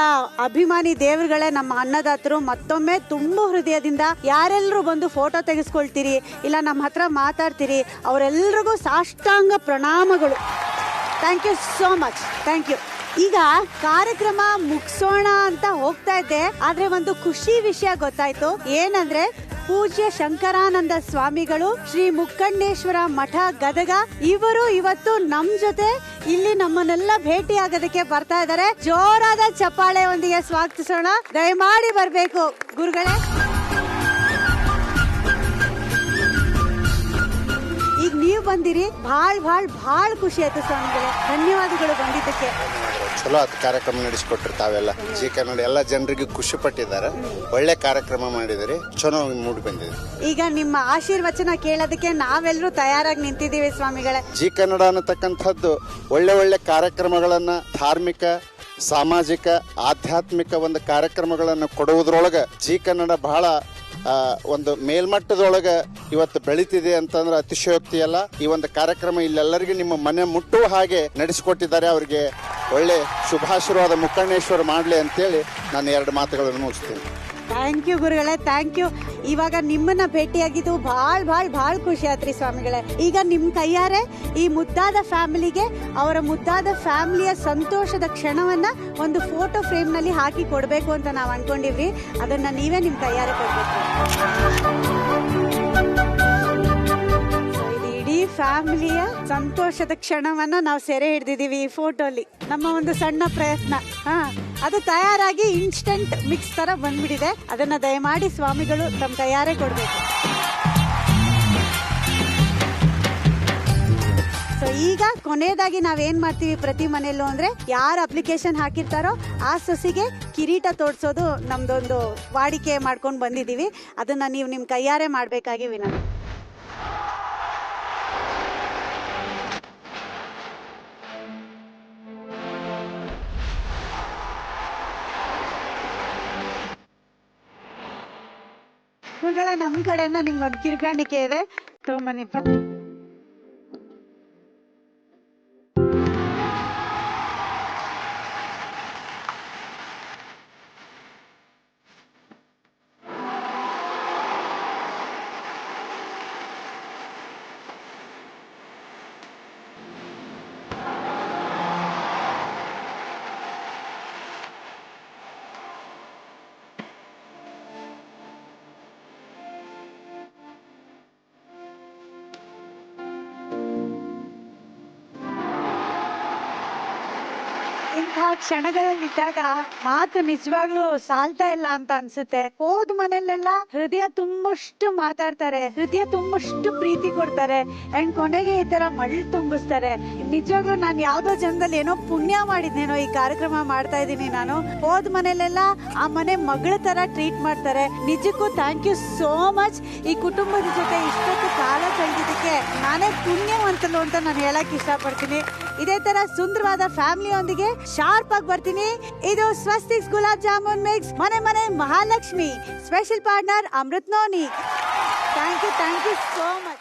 ಅಭಿಮಾನಿ ದೇವರುಗಳೇ ನಮ್ಮ ಅನ್ನದಾತರು. ಮತ್ತೊಮ್ಮೆ ತುಂಬಾ ಹೃದಯದಿಂದ ಯಾರೆಲ್ಲರೂ ಬಂದು ಫೋಟೋ ತೆಗೆಸ್ಕೊಳ್ತೀರಿ, ಇಲ್ಲ ನಮ್ಮ ಹತ್ರ ಮಾತಾಡ್ತೀರಿ, ಅವರೆಲ್ಲರಿಗೂ ಸಾಷ್ಟಾಂಗ ಪ್ರಣಾಮಗಳು. Thank you so much. Thank you. ಈಗ ಕಾರ್ಯಕ್ರಮ ಮುಗಿಸೋಣ ಅಂತ ಹೋಗ್ತಾ ಇದ್ದೆ, ಆದ್ರೆ ಒಂದು ಖುಷಿ ವಿಷಯ ಗೊತ್ತಾಯ್ತು. ಏನಂದ್ರೆ ಪೂಜ್ಯ ಶಂಕರಾನಂದ ಸ್ವಾಮಿಗಳು ಶ್ರೀ ಮುಕ್ಕಣ್ಣೇಶ್ವರ ಮಠ ಗದಗ ಇವರು ಇವತ್ತು ನಮ್ ಜೊತೆ ಇಲ್ಲಿ ನಮ್ಮನ್ನೆಲ್ಲ ಭೇಟಿ ಆಗೋದಕ್ಕೆ ಬರ್ತಾ ಇದ್ದಾರೆ. ಜೋರಾದ ಚಪ್ಪಾಳೆಯೊಂದಿಗೆ ಸ್ವಾಗತಿಸೋಣ. ದಯಮಾಡಿ ಬರ್ಬೇಕು ಗುರುಗಳೇ. ಈಗ ನೀವು ಬಂದಿರಿ, ಭಾಳ ಖುಷಿ ಆಯ್ತು ಸ್ವಾಮಿಗಳೇ. ಧನ್ಯವಾದಗಳು ಬಂದಿದ್ದಕ್ಕೆ. ಚಲೋ ಆದ ಕಾರ್ಯಕ್ರಮ ನಡೆಸಿಕೊಟ್ರಿ ತಾವೆಲ್ಲ. ಜಿ ಕನ್ನಡ ಎಲ್ಲ ಜನರಿಗೆ ಖುಷಿ ಪಟ್ಟಿದ್ದಾರೆ. ಒಳ್ಳೆ ಕಾರ್ಯಕ್ರಮ ಮಾಡಿದಿರಿ, ಚಲೋ ಮೂಡಿ ಬಂದಿದೆ. ಈಗ ನಿಮ್ಮ ಆಶೀರ್ವಚನ ಕೇಳೋದಕ್ಕೆ ನಾವೆಲ್ಲರೂ ತಯಾರಾಗಿ ನಿಂತಿದ್ದೀವಿ ಸ್ವಾಮಿಗಳೇ. ಜಿ ಕನ್ನಡ ಅನ್ನತಕ್ಕಂಥದ್ದು ಒಳ್ಳೆ ಕಾರ್ಯಕ್ರಮಗಳನ್ನ, ಧಾರ್ಮಿಕ, ಸಾಮಾಜಿಕ, ಆಧ್ಯಾತ್ಮಿಕ ಒಂದು ಕಾರ್ಯಕ್ರಮಗಳನ್ನು ಕೊಡುವುದ್ರೊಳಗೆ ಜಿ ಕನ್ನಡ ಬಹಳ ಒಂದು ಮೇಲ್ಮಟ್ಟದೊಳಗ ಇವತ್ತು ಬೆಳೀತಿದೆ ಅಂತಂದ್ರೆ ಅತಿಶಯೋಕ್ತಿ ಅಲ್ಲ. ಈ ಒಂದು ಕಾರ್ಯಕ್ರಮ ಇಲ್ಲೆಲ್ಲರಿಗೂ ನಿಮ್ಮ ಮನೆ ಮುಟ್ಟುವ ಹಾಗೆ ನಡೆಸಿಕೊಟ್ಟಿದ್ದಾರೆ. ಅವರಿಗೆ ಒಳ್ಳೆ ಶುಭಾಶೀರ್ವಾದ ಮುಕ್ಕಣ್ಣೇಶ್ವರ ಮಾಡಲಿ ಅಂತೇಳಿ ನಾನು 2 ಮಾತುಗಳನ್ನು ಮುಗಿಸ್ತೀನಿ. ಥ್ಯಾಂಕ್ ಯು ಗುರುಗಳೇ, ಥ್ಯಾಂಕ್ ಯು. ಇವಾಗ ನಿಮ್ಮನ್ನ ಭೇಟಿಯಾಗಿದ್ದು ಭಾಳ ಖುಷಿ ಆತ್ರಿ ಸ್ವಾಮಿಗಳೇ. ಈಗ ನಿಮ್ ಕೈಯಾರೆ ಈ ಮುದ್ದಾದ ಫ್ಯಾಮಿಲಿಗೆ, ಅವರ ಮುದ್ದಾದ ಫ್ಯಾಮಿಲಿಯ ಸಂತೋಷದ ಕ್ಷಣವನ್ನ ಒಂದು ಫೋಟೋ ಫ್ರೇಮ್ ನಲ್ಲಿ ಹಾಕಿ ಕೊಡ್ಬೇಕು ಅಂತ ನಾವು ಅನ್ಕೊಂಡಿವ್ರಿ. ಅದನ್ನ ನೀವೇ ನಿಮ್ ಕೈಯಾರೆ ಕೊಡ್ಬೇಕು. ಇಡೀ ಫ್ಯಾಮಿಲಿಯ ಸಂತೋಷದ ಕ್ಷಣವನ್ನ ನಾವು ಸೆರೆ ಹಿಡಿದಿದ್ದೀವಿ ಈ ಫೋಟೋಲಿ. ನಮ್ಮ ಒಂದು ಸಣ್ಣ ಪ್ರಯತ್ನ. ಅದು ತಯಾರಾಗಿ ಇನ್ಸ್ಟಂಟ್ ಮಿಕ್ಸ್ ತರ ಬಂದ್ಬಿಟ್ಟಿದೆ. ಅದನ್ನ ದಯಮಾಡಿ ಸ್ವಾಮಿಗಳು ತಮ್ಮ ಕೈಯಾರೆ ಕೊಡ್ಬೇಕು. ಸೊ ಈಗ ಕೊನೆಯದಾಗಿ ನಾವೇನ್ ಮಾಡ್ತೀವಿ ಪ್ರತಿ ಮನೆಯಲ್ಲೂ ಅಂದ್ರೆ, ಯಾರು ಅಪ್ಲಿಕೇಶನ್ ಹಾಕಿರ್ತಾರೋ ಆ ಸೊಸಿಗೆ ಕಿರೀಟ ತೋಡ್ಸೋದು ನಮ್ದೊಂದು ವಾಡಿಕೆ ಮಾಡ್ಕೊಂಡು ಬಂದಿದ್ದೀವಿ. ಅದನ್ನ ನೀವು ನಿಮ್ ಕೈಯಾರೆ ಮಾಡ್ಬೇಕಾಗಿ ವಿನಂತಿ. ನಮ್ಮ ಕಡೆಯಿಂದ ನಿಮ್ಗೊಂದು ಕಿರ್ಕಾಣಿಕೆ ಇದೆ, ತಗೊಂಬನ್ನಿ. ಇಂತಹ ಕ್ಷಣಗಳಲ್ಲಿದ್ದಾಗ ಮಾತು ನಿಜವಾಗ್ಲೂ ಸಾಲ್ತಾ ಇಲ್ಲ ಅಂತ ಅನ್ಸುತ್ತೆ. ಹೋದ್ ಮನೇಲೆಲ್ಲ ಹೃದಯ ತುಂಬಷ್ಟು ಮಾತಾಡ್ತಾರೆ, ಹೃದಯ ತುಂಬಷ್ಟು ಪ್ರೀತಿ ಕೊಡ್ತಾರೆ, ಅಂಡ್ ಕೊನೆಗೆ ಈ ತರ ಮಳ್ಳು ತುಂಬಿಸ್ತಾರೆ. ನಿಜವಾಗ್ಲೂ ನಾನು ಯಾವ್ದೋ ಜನದಲ್ಲಿ ಏನೋ ಪುಣ್ಯ ಮಾಡಿದ್ನೇನೋ ಈ ಕಾರ್ಯಕ್ರಮ ಮಾಡ್ತಾ ಇದ್ದೀನಿ. ನಾನು ಹೋದ್ ಮನೇಲೆಲ್ಲ ಆ ಮನೆ ಮಗಳ ತರ ಟ್ರೀಟ್ ಮಾಡ್ತಾರೆ. ನಿಜಕ್ಕೂ ಥ್ಯಾಂಕ್ ಯು ಸೋ ಮಚ್. ಈ ಕುಟುಂಬದ ಜೊತೆ ಇಷ್ಟೊತ್ತು ಕಾಲ ಕಳೆದಿದ್ದಕ್ಕೆ ನಾನೇ ಪುಣ್ಯವಂತಲು ಅಂತ ನಾನು ಹೇಳಕ್ ಇಷ್ಟಪಡ್ತೀನಿ. ಇದೇ ತರ ಸುಂದರವಾದ ಫ್ಯಾಮಿಲಿಯೊಂದಿಗೆ ಶಾರ್ಪ್ ಆಗಿ ಬರ್ತೀನಿ. ಇದು ಸ್ವಸ್ತಿಕ್ಸ್ ಗುಲಾಬ್ ಜಾಮೂನ್ ಮಿಕ್ಸ್ ಮನೆ ಮನೆ Mahalakshmi special partner Amrit Noni. Thank you so much.